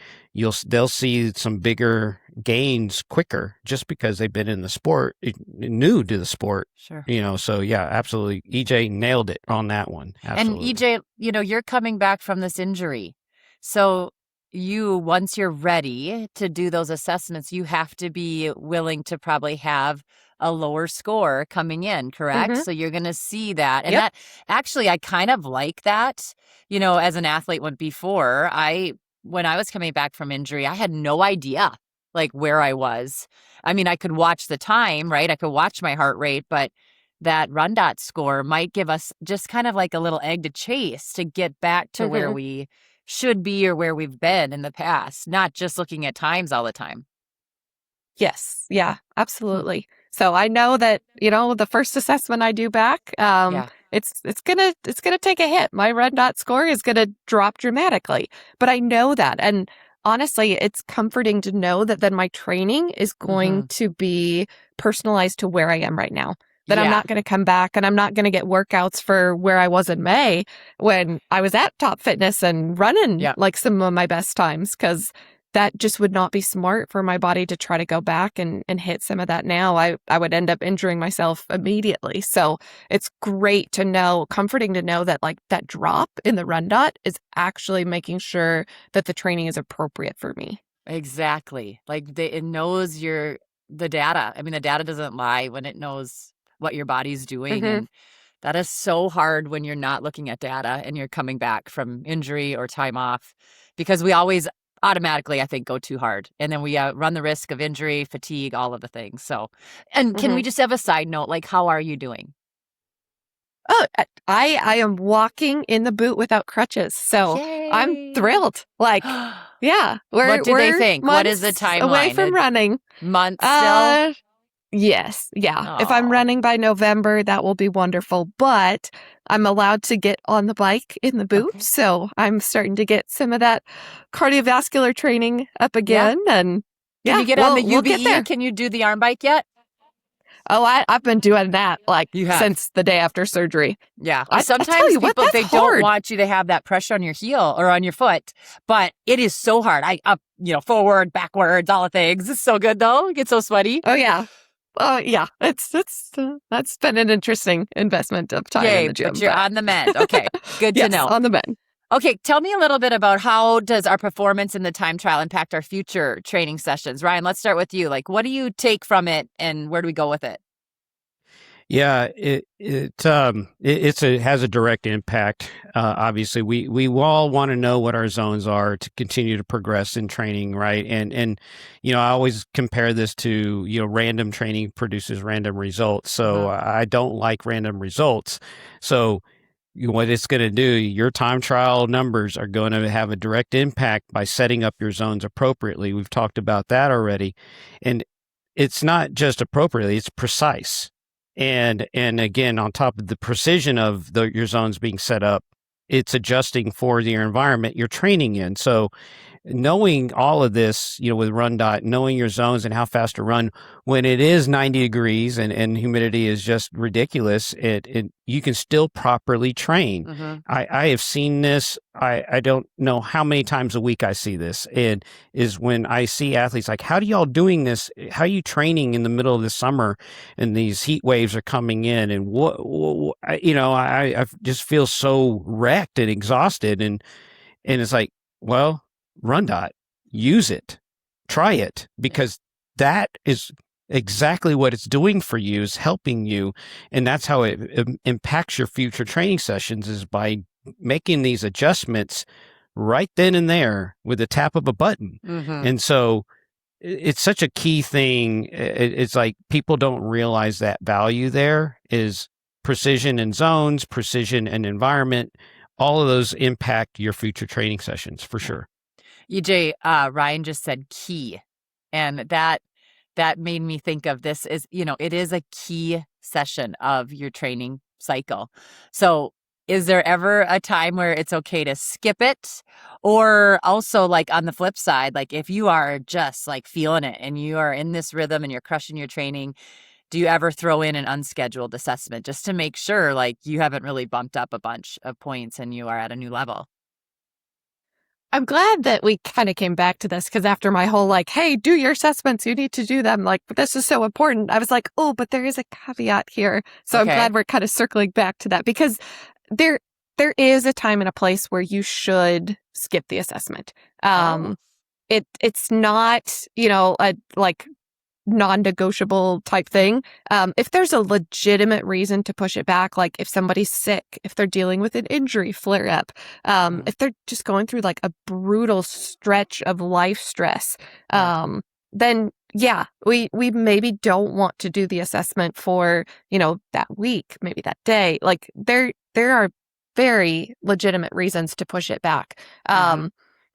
Speaker 2: they'll see some bigger gains quicker just because they've been in the sport, new to the sport.
Speaker 1: Sure.
Speaker 2: You know, so yeah, absolutely. EJ nailed it on that one. Absolutely.
Speaker 1: And EJ, you know, you're coming back from this injury, so once you're ready to do those assessments, you have to be willing to probably have a lower score coming in, correct? So you're going to see that. And that actually, I kind of like that, you know, as an athlete when I was coming back from injury, I had no idea like where I was. I mean, I could watch the time, right? I could watch my heart rate, but that RunDot score might give us just kind of like a little egg to chase to get back to where we should be or where we've been in the past, not just looking at times all the time.
Speaker 3: Yes. Yeah, absolutely. So I know that, you know, the first assessment I do back, it's gonna take a hit. My RunDot score is gonna drop dramatically, but I know that. And honestly, it's comforting to know that then my training is going to be personalized to where I am right now. That I'm not going to come back and I'm not going to get workouts for where I was in May when I was at Top Fitness and running like some of my best times, because that just would not be smart for my body to try to go back and hit some of that now. I would end up injuring myself immediately. So it's great to know, comforting to know that like that drop in the RunDot is actually making sure that the training is appropriate for me.
Speaker 1: Exactly. Like it knows the data. I mean, the data doesn't lie when it knows what your body's doing. And that is so hard when you're not looking at data and you're coming back from injury or time off, because we always automatically, I think, go too hard. And then we run the risk of injury, fatigue, all of the things. So, and can we just have a side note? Like, how are you doing?
Speaker 3: Oh, I am walking in the boot without crutches. So
Speaker 1: Yay.
Speaker 3: I'm thrilled. Like, yeah.
Speaker 1: What do they think? What is the timeline?
Speaker 3: Away from running.
Speaker 1: Months still?
Speaker 3: Yes. Yeah. If I'm
Speaker 1: Aw.
Speaker 3: running by November, that will be wonderful. But I'm allowed to get on the bike in the boot.
Speaker 1: Okay.
Speaker 3: So I'm starting to get some of that cardiovascular training up again. And
Speaker 1: Can you get on the
Speaker 3: we'll get
Speaker 1: UBE?
Speaker 3: there.
Speaker 1: Can you do the arm bike yet?
Speaker 3: Oh, I've been doing that like
Speaker 1: You have.
Speaker 3: since the day after surgery.
Speaker 1: Yeah.
Speaker 3: I
Speaker 1: Sometimes
Speaker 3: tell you what,
Speaker 1: people,
Speaker 3: that's
Speaker 1: they
Speaker 3: hard.
Speaker 1: don't want you to have that pressure on your heel or on your foot, but it is so hard. I up, forward, backwards, all the things. It's so good though. Get so sweaty.
Speaker 3: Oh yeah. Yeah. That's been an interesting investment of time
Speaker 1: Yay,
Speaker 3: in the gym.
Speaker 1: but you're on the mend. Okay. Good to
Speaker 3: yes,
Speaker 1: know.
Speaker 3: on the mend.
Speaker 1: Okay. Tell me a little bit about how does our performance in the time trial impact our future training sessions? Ryan, let's start with you. Like, what do you take from it and where do we go with it?
Speaker 2: Yeah, it has a direct impact. Obviously, we all want to know what our zones are to continue to progress in training, right? And I always compare this to random training produces random results. So I don't like random results. So what it's going to do, your time trial numbers are going to have a direct impact by setting up your zones appropriately. We've talked about that already, and it's not just appropriately; it's precise. And again, on top of the precision of your zones being set up, it's adjusting for your environment you're training in. So knowing all of this, with RunDot, knowing your zones and how fast to run when it is 90 degrees and humidity is just ridiculous, you can still properly train.
Speaker 1: Mm-hmm.
Speaker 2: I have seen this. I don't know how many times a week I see this. And is when I see athletes like, how do y'all doing this? How are you training in the middle of the summer and these heat waves are coming in? And I just feel so wrecked and exhausted. And it's like, well, RunDot, use it, try it, because that is exactly what it's doing for you, is helping you. And that's how it impacts your future training sessions, is by making these adjustments right then and there with the tap of a button.
Speaker 1: Mm-hmm.
Speaker 2: And so it's such a key thing. It's like people don't realize that value there is precision in zones, precision and environment. All of those impact your future training sessions for sure.
Speaker 1: EJ, Ryan just said key. And that made me think of this as, it is a key session of your training cycle. So is there ever a time where it's okay to skip it? Or also, like, on the flip side, like if you are just like feeling it and you are in this rhythm and you're crushing your training, do you ever throw in an unscheduled assessment just to make sure like you haven't really bumped up a bunch of points and you are at a new level?
Speaker 3: I'm glad that we kind of came back to this, because after my whole like, hey, do your assessments, you need to do them. Like, but this is so important. I was like, oh, but there is a caveat here. So
Speaker 1: Okay.
Speaker 3: I'm glad we're kind of circling back to that, because there is a time and a place where you should skip the assessment. It's not, a like non-negotiable type thing. If there's a legitimate reason to push it back, like if somebody's sick, if they're dealing with an injury flare up, if they're just going through like a brutal stretch of life stress, then yeah, we maybe don't want to do the assessment for, that week, maybe that day. Like there are very legitimate reasons to push it back.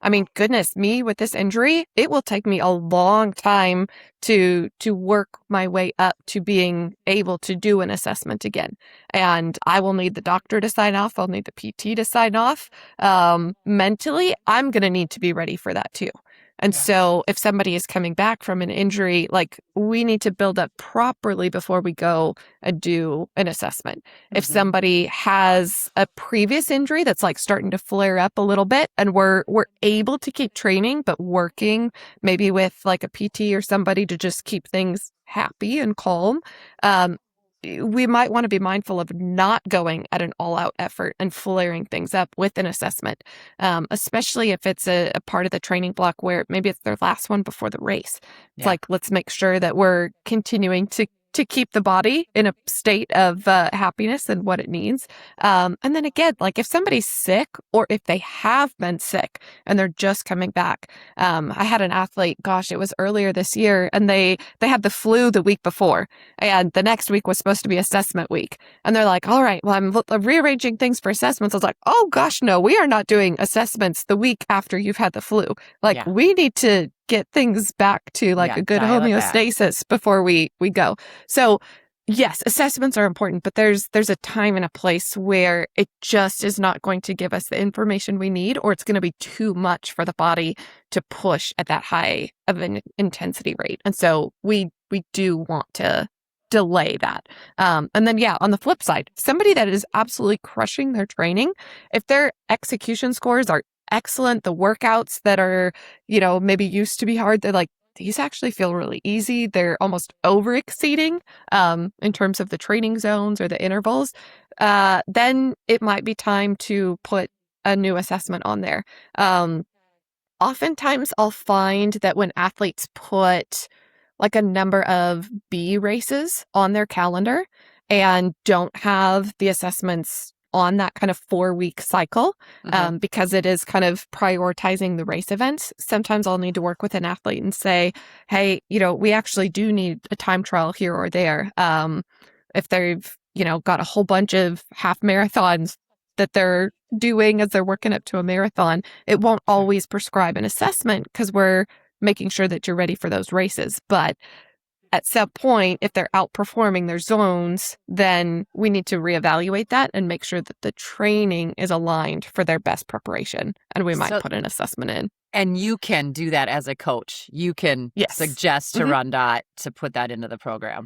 Speaker 3: I mean, goodness, me with this injury, it will take me a long time to work my way up to being able to do an assessment again. And I will need the doctor to sign off. I'll need the PT to sign off. Mentally, I'm going to need to be ready for that too. And so if somebody is coming back from an injury, like we need to build up properly before we go and do an assessment. If somebody has a previous injury that's like starting to flare up a little bit and we're able to keep training, but working maybe with like a PT or somebody to just keep things happy and calm, we might want to be mindful of not going at an all-out effort and flaring things up with an assessment, especially if it's a part of the training block where maybe it's their last one before the race. It's like, let's make sure that we're continuing to keep the body in a state of happiness and what it needs. And then again, like if somebody's sick or if they have been sick and they're just coming back. I had an athlete, gosh, it was earlier this year, and they had the flu the week before. And the next week was supposed to be assessment week. And they're like, all right, well, I'm rearranging things for assessments. I was like, oh gosh, no, we are not doing assessments the week after you've had the flu. Like we need to get things back to like a good homeostasis before we go. So yes, assessments are important, but there's a time and a place where it just is not going to give us the information we need, or it's going to be too much for the body to push at that high of an intensity rate. And so we do want to delay that. And then, on the flip side, somebody that is absolutely crushing their training, if their execution scores are excellent, the workouts that are, maybe used to be hard, they're like, these actually feel really easy. They're almost over exceeding in terms of the training zones or the intervals. Then it might be time to put a new assessment on there. Oftentimes I'll find that when athletes put like a number of B races on their calendar and don't have the assessments on that kind of 4-week cycle, because it is kind of prioritizing the race events. Sometimes I'll need to work with an athlete and say, hey, we actually do need a time trial here or there. If they've, got a whole bunch of half marathons that they're doing as they're working up to a marathon, it won't always prescribe an assessment because we're making sure that you're ready for those races. But at some point, if they're outperforming their zones, then we need to reevaluate that and make sure that the training is aligned for their best preparation. And we might put an assessment in.
Speaker 1: And you can do that as a coach. You can suggest to RunDot to put that into the program.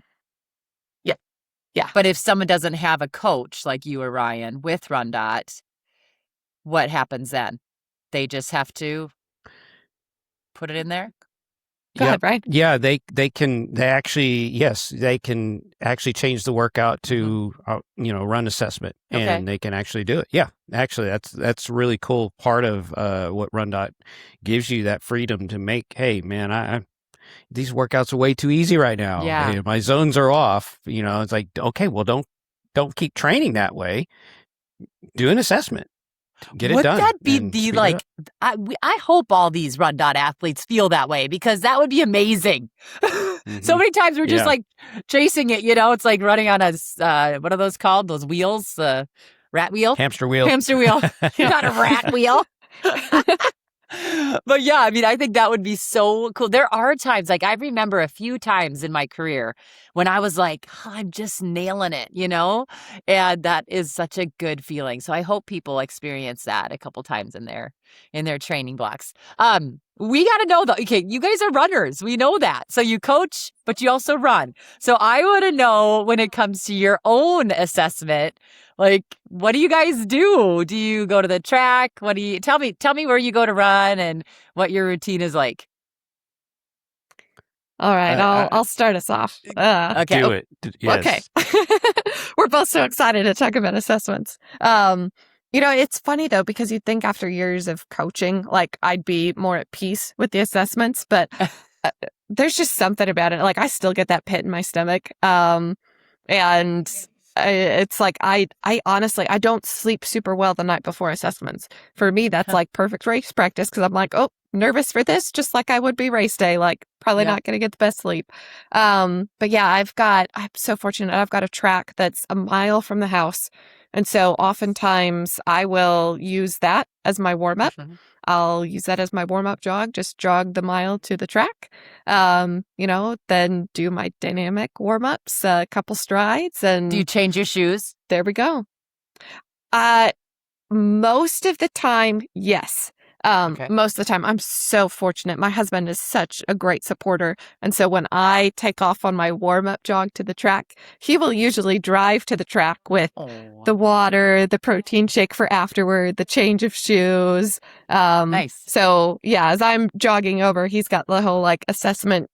Speaker 1: Yeah. But if someone doesn't have a coach like you or Ryan with RunDot, what happens then? They just have to put it in there?
Speaker 3: Go ahead, Brian.
Speaker 2: Yeah, they can actually change the workout to run assessment, and they can actually do it. Yeah, actually, that's a really cool part of what RunDot gives you, that freedom to make. Hey, man, these workouts are way too easy right now.
Speaker 1: Yeah,
Speaker 2: hey, my zones are off. It's like, okay, well, don't keep training that way. Do an assessment. Get it done.
Speaker 1: Would that be the like? I hope all these RunDot athletes feel that way, because that would be amazing. So many times we're just like chasing it. It's like running on a what are those called? Those wheels, rat wheel,
Speaker 2: hamster wheel,
Speaker 1: not a rat wheel. But I think that would be so cool. There are times, like I remember a few times in my career when I was like, I'm just nailing it, and that is such a good feeling. So I hope people experience that a couple times in their training blocks. We got to know though, okay, you guys are runners. We know that. So you coach, but you also run. So I want to know, when it comes to your own assessment, like, what do you guys do? Do you go to the track? What do you tell me where you go to run and what your routine is like?
Speaker 3: All right, I'll start us off.
Speaker 2: Okay. Do it. Yes.
Speaker 3: Okay. We're both so excited to talk about assessments. It's funny though, because you'd think after years of coaching, like I'd be more at peace with the assessments, but there's just something about it. Like I still get that pit in my stomach. And it's like, I honestly, I don't sleep super well the night before assessments. For me, that's like perfect race practice, because I'm like, oh, nervous for this, just like I would be race day, like probably not going to get the best sleep. But yeah, I'm so fortunate. I've got a track that's a mile from the house. And so oftentimes I will use that as my warm up. I'll use that as my warm up jog, just jog the mile to the track, then do my dynamic warm ups, a couple strides. And
Speaker 1: do you change your shoes?
Speaker 3: There we go. Most of the time, yes.
Speaker 2: Okay.
Speaker 3: Most of the time. I'm so fortunate. My husband is such a great supporter. And so when I take off on my warm-up jog to the track, he will usually drive to the track with the water, the protein shake for afterward, the change of shoes.
Speaker 1: Nice.
Speaker 3: So yeah, as I'm jogging over, he's got the whole like assessment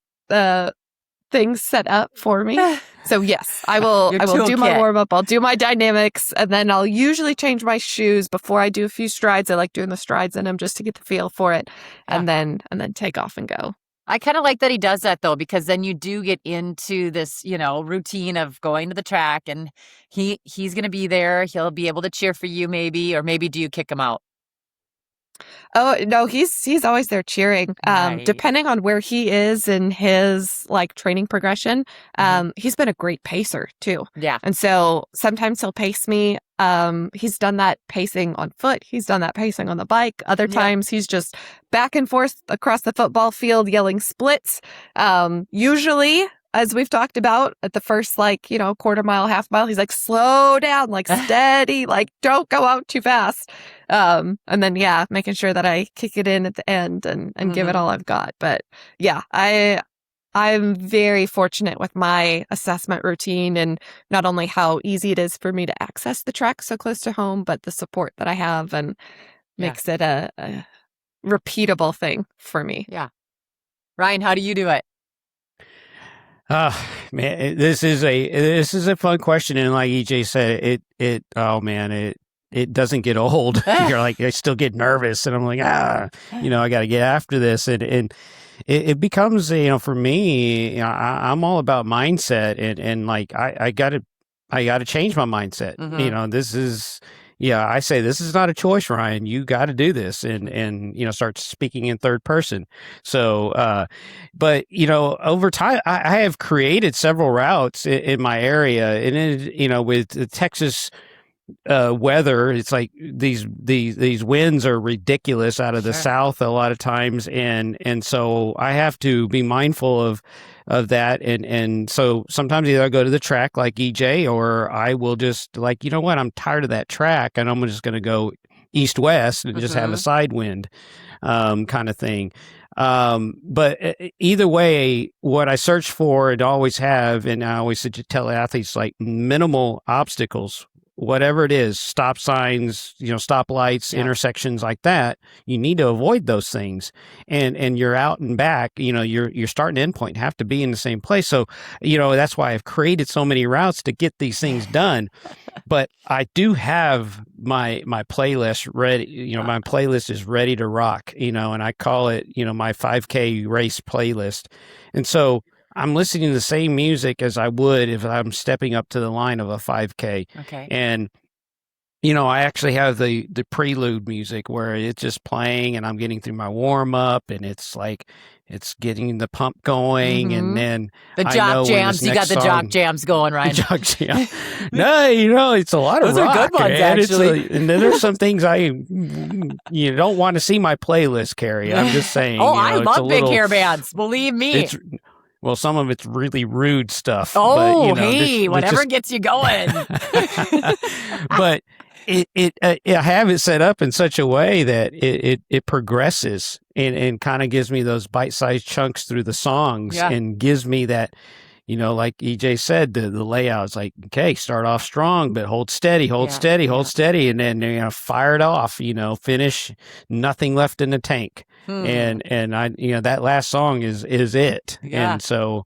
Speaker 3: things set up for me. So yes, I will do my
Speaker 1: toolkit.
Speaker 3: warm up, I'll do my dynamics, and then I'll usually change my shoes before I do a few strides. I like doing the strides in them just to get the feel for it, and then take off and go.
Speaker 1: I kind of like that he does that though, because then you do get into this, routine of going to the track, and he's going to be there. He'll be able to cheer for you maybe, or maybe do you kick him out?
Speaker 3: Oh, no, he's always there cheering.
Speaker 1: Nice.
Speaker 3: Depending on where he is in his like training progression, he's been a great pacer too.
Speaker 1: Yeah.
Speaker 3: And so sometimes he'll pace me. He's done that pacing on foot. He's done that pacing on the bike. Other times he's just back and forth across the football field yelling splits. Usually, as we've talked about at the first, quarter mile, half mile, he's like, slow down, like steady, like don't go out too fast. And then, making sure that I kick it in at the end and give it all I've got. But yeah, I'm very fortunate with my assessment routine, and not only how easy it is for me to access the track so close to home, but the support that I have, and makes it a repeatable thing for me.
Speaker 1: Yeah. Ryan, how do you do it?
Speaker 2: Man, this is a fun question, and like EJ said, it doesn't get old. You're like, I still get nervous, and I'm like, I got to get after this, and it becomes, for me, I'm all about mindset, and like I got to change my mindset. This is. Yeah, I say this is not a choice, Ryan. You got to do this, and start speaking in third person. So, but over time, I have created several routes in my area, and with the Texas weather, it's like these winds are ridiculous out of the south a lot of times, and so I have to be mindful of that, and so sometimes either I go to the track like EJ, or I will just like, what, I'm tired of that track, and I'm just going to go east west and just have a side wind kind of thing. But either way, what I search for and always have, and I always tell athletes, like, minimal obstacles. Whatever it is, stop signs, stop lights, intersections like that, you need to avoid those things. And you're out and back, your start and end point have to be in the same place. So, that's why I've created so many routes to get these things done. But I do have my playlist ready. My playlist is ready to rock, and I call it, my 5K race playlist. And so I'm listening to the same music as I would if I'm stepping up to the line of a 5K.
Speaker 1: Okay.
Speaker 2: And, I actually have the prelude music where it's just playing, and I'm getting through my warm up, and it's like, it's getting the pump going. And then
Speaker 1: the jock jams, you got the jock jams going, right?
Speaker 2: Jock jam. No, it's a lot of
Speaker 1: Those
Speaker 2: rock.
Speaker 1: are good ones, actually.
Speaker 2: And then there's some things you don't want to see my playlist, Carrie. I'm just saying.
Speaker 1: I love big hair bands. Believe me.
Speaker 2: Well, some of it's really rude stuff.
Speaker 1: Oh,
Speaker 2: but,
Speaker 1: whatever gets you going.
Speaker 2: But I have it set up in such a way that it progresses and kind of gives me those bite-sized chunks through the songs, and gives me that, like EJ said, the layout is like, okay, start off strong, but hold steady, hold steady, and then fire it off. Finish, nothing left in the tank. And I, that last song is it. And so,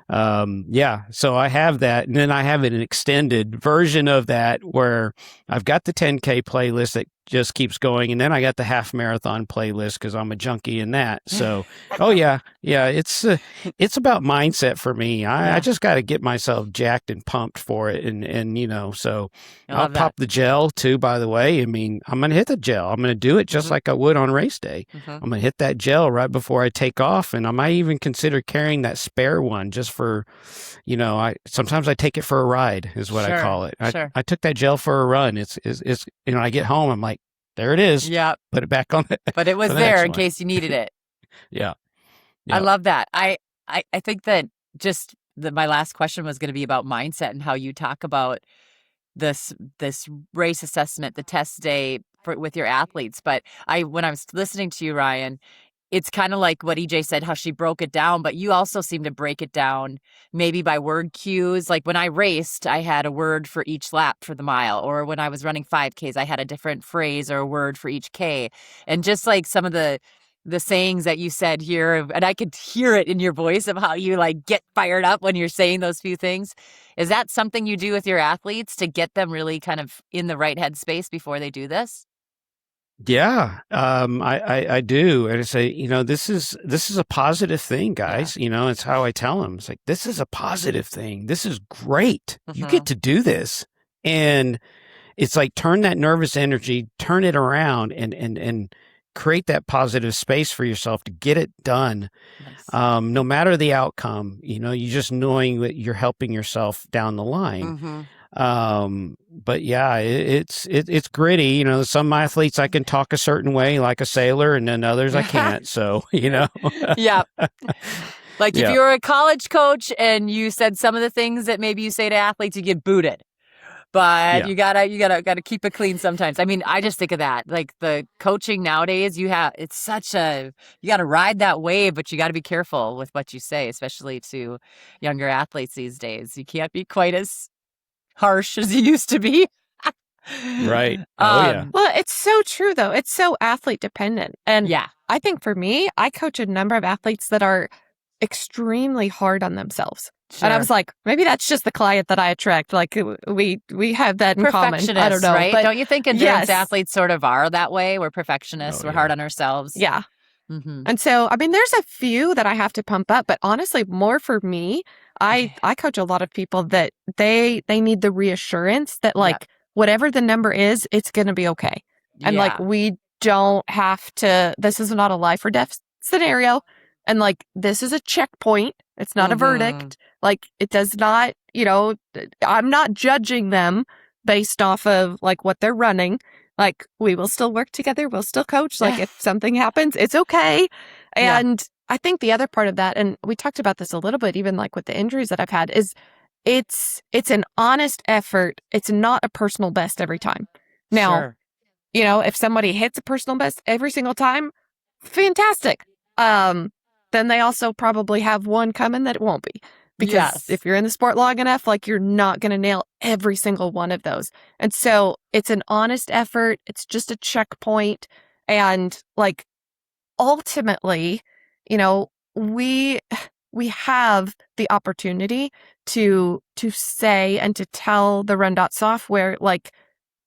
Speaker 2: so I have that, and then I have an extended version of that where I've got the 10K playlist that just keeps going, and then I got the half marathon playlist because I'm a junkie in that. So, it's about mindset for me. I just got to get myself jacked and pumped for it, and so I'll pop the gel too. By the way, I mean, I'm gonna hit the gel. I'm gonna do it just like I would on race day. I'm gonna hit that gel right before I take off, and I might even consider carrying that spare one just for, sometimes I take it for a ride, is what I call it. I took that gel for a run. It's I get home, I'm like, there it is.
Speaker 1: Yeah.
Speaker 2: Put it back on.
Speaker 1: But it was there in case you needed it.
Speaker 2: Yeah.
Speaker 1: I love that. I think that just my last question was going to be about mindset and how you talk about, this race assessment, the test day with your athletes. But when I was listening to you, Ryan, it's kind of like what EJ said, how she broke it down, but you also seem to break it down maybe by word cues. Like when I raced, I had a word for each lap for the mile, or when I was running 5Ks, I had a different phrase or a word for each K. And just like some of the sayings that you said here, and I could hear it in your voice of how you like get fired up when you're saying those few things. Is that something you do with your athletes to get them really kind of in the right headspace before they do this?
Speaker 2: Yeah, I do. And I say, this is a positive thing, guys. It's how I tell them. It's like, this is a positive thing. This is great. You get to do this. And it's like, turn that nervous energy, turn it around and create that positive space for yourself to get it done. Nice. No matter the outcome, you just knowing that you're helping yourself down the line. But yeah, it's gritty. Some athletes I can talk a certain way, like a sailor, and then others I can't. So,
Speaker 1: Yeah. Like if you're a college coach and you said some of the things that maybe you say to athletes, you get booted. But you gotta keep it clean sometimes. I mean, I just think of that. Like the coaching nowadays, you gotta ride that wave, but you gotta be careful with what you say, especially to younger athletes these days. You can't be quite as harsh as you used to be.
Speaker 2: Right. Yeah.
Speaker 3: Well, it's so true though. It's so athlete dependent. And
Speaker 1: yeah,
Speaker 3: I think for me, I coach a number of athletes that are extremely hard on themselves.
Speaker 1: Sure.
Speaker 3: And I was like, maybe that's just the client that I attract. Like we have that in common. I don't know.
Speaker 1: Right?
Speaker 3: But
Speaker 1: don't you think endurance athletes sort of are that way? We're perfectionists. We're hard on ourselves.
Speaker 3: Yeah. And so, I mean, there's a few that I have to pump up, but honestly, more for me, I coach a lot of people that they need the reassurance that like whatever the number is, it's going to be okay. And like, we don't have to, this is not a life or death scenario. And like, this is a checkpoint. It's not a verdict. Like it does not, I'm not judging them based off of like what they're running. Like we will still work together. We'll still coach. Like if something happens, it's okay. And I think the other part of that, and we talked about this a little bit, even like with the injuries that I've had, is it's an honest effort. It's not a personal best every time. Now, if somebody hits a personal best every single time, fantastic. Then they also probably have one coming that it won't be. Because if you're in the sport long enough, like you're not going to nail every single one of those. And so it's an honest effort. It's just a checkpoint. And like ultimately, we have the opportunity to say and to tell the RunDot software, like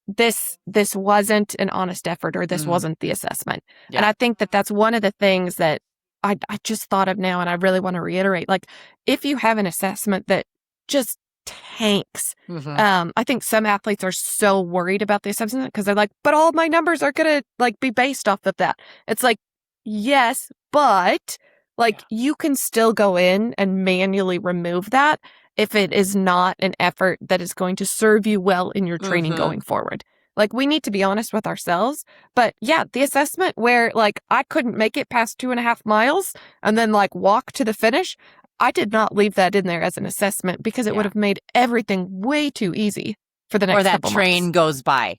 Speaker 3: this wasn't an honest effort or this wasn't the assessment. Yeah. And I think that that's one of the things that I just thought of now, and I really want to reiterate, like, if you have an assessment that just tanks, I think some athletes are so worried about the assessment because they're like, but all my numbers are going to like be based off of that. It's like, yes, but like you can still go in and manually remove that if it is not an effort that is going to serve you well in your training going forward. Like, we need to be honest with ourselves. But yeah, the assessment where like I couldn't make it past 2.5 miles and then like walk to the finish, I did not leave that in there as an assessment because it would have made everything way too easy for the next couple months.
Speaker 1: Or that train goes by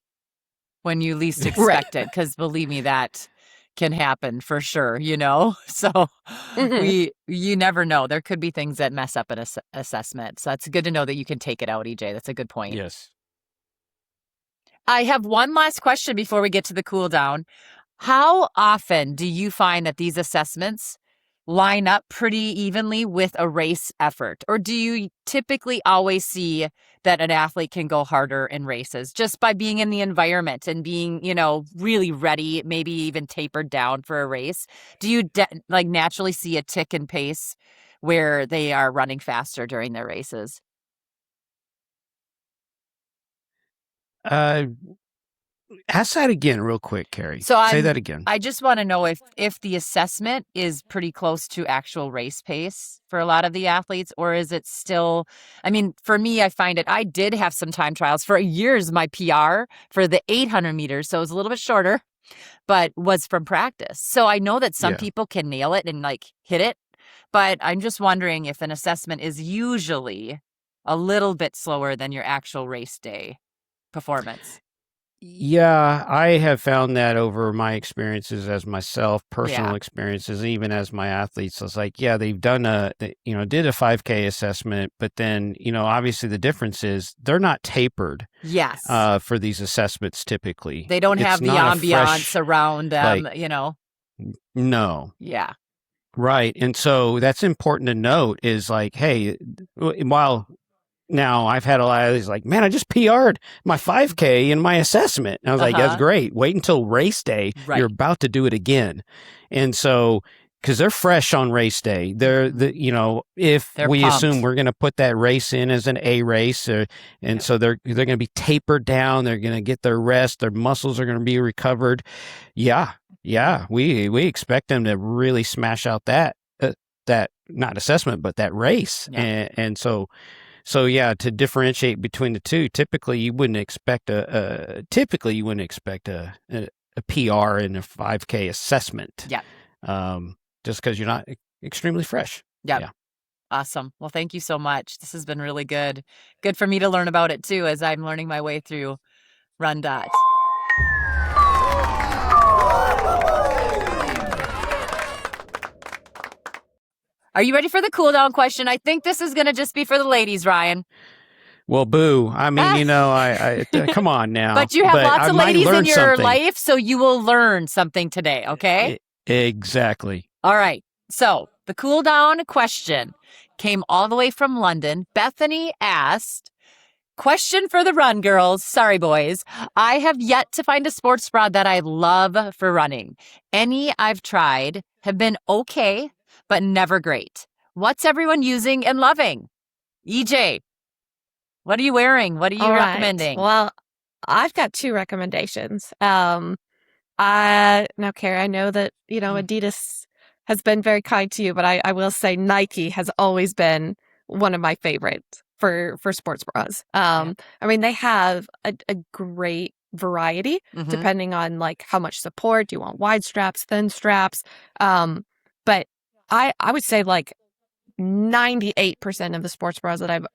Speaker 1: when you least expect it. Because believe me, that can happen for sure, So you never know. There could be things that mess up an assessment. So it's good to know that you can take it out, EJ. That's a good point.
Speaker 2: Yes.
Speaker 1: I have one last question before we get to the cool down. How often do you find that these assessments line up pretty evenly with a race effort? Or do you typically always see that an athlete can go harder in races just by being in the environment and being, really ready, maybe even tapered down for a race? Do you naturally see a tick in pace where they are running faster during their races?
Speaker 2: Ask that again real quick, Carrie. Say that again.
Speaker 1: I just want to know if the assessment is pretty close to actual race pace for a lot of the athletes, or is it still, for me, I find it, I did have some time trials. For years, my PR for the 800 meters, so it was a little bit shorter, but was from practice. So I know that some people can nail it and like hit it, but I'm just wondering if an assessment is usually a little bit slower than your actual race day. performance.
Speaker 2: Yeah, I have found that over my experiences as myself, personal
Speaker 1: Yeah.
Speaker 2: experiences, even as my athletes. I was like, yeah, they've done did a 5K assessment, but then, obviously the difference is they're not tapered
Speaker 1: Yes.
Speaker 2: for these assessments typically.
Speaker 1: They don't have
Speaker 2: It's
Speaker 1: the
Speaker 2: not a
Speaker 1: ambiance
Speaker 2: fresh,
Speaker 1: around them,
Speaker 2: no.
Speaker 1: Yeah.
Speaker 2: Right. And so that's important to note is like, hey, while now I've had a lot of these like, man, I just PR'd my 5K in my assessment. And I was like, that's great. Wait until race day.
Speaker 1: Right.
Speaker 2: You're about to do it again. And so, because they're fresh on race day, if
Speaker 1: They're
Speaker 2: we
Speaker 1: pumped.
Speaker 2: assume we're going to put that race in as an A race, so they're going to be tapered down. They're going to get their rest. Their muscles are going to be recovered. Yeah. We expect them to really smash out that not assessment, but that race.
Speaker 1: Yeah.
Speaker 2: And so yeah, to differentiate between the two, typically you wouldn't expect a PR in a 5K assessment.
Speaker 1: Yeah.
Speaker 2: Just because you're not extremely fresh.
Speaker 1: Yep.
Speaker 2: Yeah.
Speaker 1: Awesome. Well, thank you so much. This has been really good. Good for me to learn about it too, as I'm learning my way through RunDot. Are you ready for the cool down question? I think this is going to just be for the ladies, Ryan.
Speaker 2: Well, boo. I mean, I come on now.
Speaker 1: But you have lots of
Speaker 2: I might
Speaker 1: ladies in
Speaker 2: learn
Speaker 1: your
Speaker 2: something.
Speaker 1: life, so you will learn something today, okay?
Speaker 2: Exactly.
Speaker 1: All right. So the cool down question came all the way from London. Bethany asked, question for the run girls. Sorry, boys. I have yet to find a sports bra that I love for running. Any I've tried have been okay, but never great. What's everyone using and loving? EJ, what are you wearing? What are you recommending?
Speaker 3: Well, I've got 2 recommendations. Now, Carrie, I know that, Adidas has been very kind to you, but I will say Nike has always been one of my favorites for sports bras. I mean, they have a great variety depending on like how much support. Do you want wide straps, thin straps? But I would say like 98% of the sports bras that I've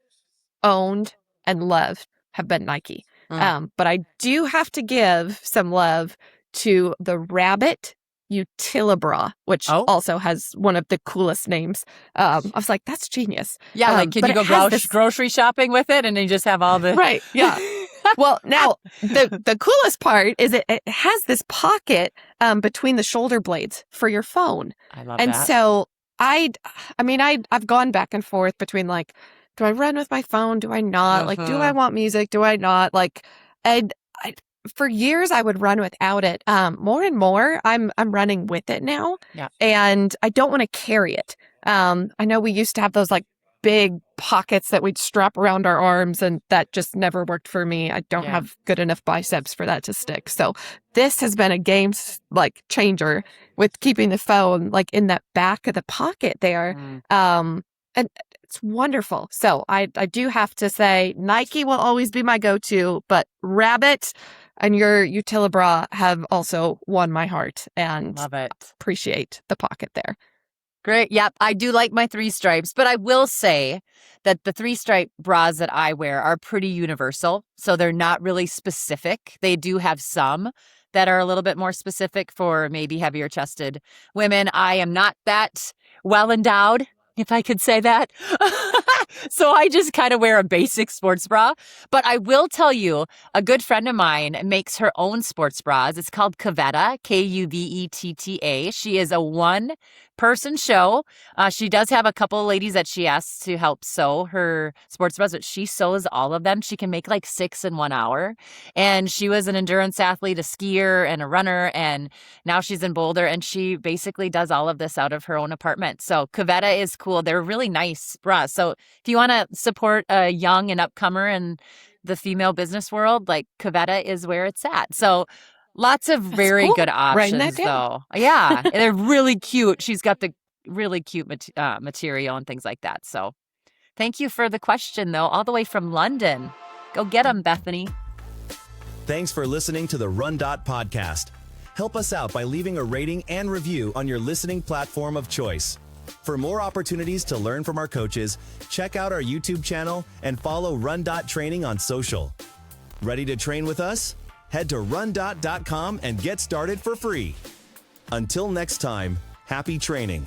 Speaker 3: owned and loved have been Nike. But I do have to give some love to the Rabbit Utilibra, which also has one of the coolest names. I was like, that's genius.
Speaker 1: Yeah, like can you go grocery shopping with it and then you just have all the...
Speaker 3: Right, yeah. Well, now, the coolest part is it has this pocket between the shoulder blades for your phone.
Speaker 1: I love
Speaker 3: and
Speaker 1: that.
Speaker 3: So I've gone back and forth between like, do I run with my phone? Do I not? Like, do I want music? Do I not? Like, and for years I would run without it. More and more I'm running with it now.
Speaker 1: Yeah.
Speaker 3: And I don't want to carry it. I know we used to have those like big pockets that we'd strap around our arms, and that just never worked for me. I don't have good enough biceps for that to stick. So this has been a game like changer with keeping the phone like in that back of the pocket there. And it's wonderful. So I do have to say Nike will always be my go-to, but Rabbit and your Utilibra have also won my heart, and
Speaker 1: love it.
Speaker 3: Appreciate the pocket there.
Speaker 1: Great. Yep. I do like my 3 stripes, but I will say that the 3-stripe bras that I wear are pretty universal. So they're not really specific. They do have some that are a little bit more specific for maybe heavier chested women. I am not that well endowed, if I could say that. So I just kind of wear a basic sports bra. But I will tell you, a good friend of mine makes her own sports bras. It's called Kuvetta, Kuvetta. She is a 1-person show. She does have a couple of ladies that she asks to help sew her sports bras, but she sews all of them. She can make like 6 in 1 hour. And she was an endurance athlete, a skier, and a runner. And now she's in Boulder, and she basically does all of this out of her own apartment. So Kuvetta is cool. They're really nice bras. So if you want to support a young and upcomer in the female business world, like Kuvetta is where it's at. So lots of very good options, though. Yeah, and they're really cute. She's got the really cute material and things like that. So thank you for the question, though, all the way from London. Go get them, Bethany.
Speaker 4: Thanks for listening to the RunDot podcast. Help us out by leaving a rating and review on your listening platform of choice. For more opportunities to learn from our coaches, check out our YouTube channel and follow RunDot Training on social. Ready to train with us? Head to RunDot.com and get started for free. Until next time, happy training.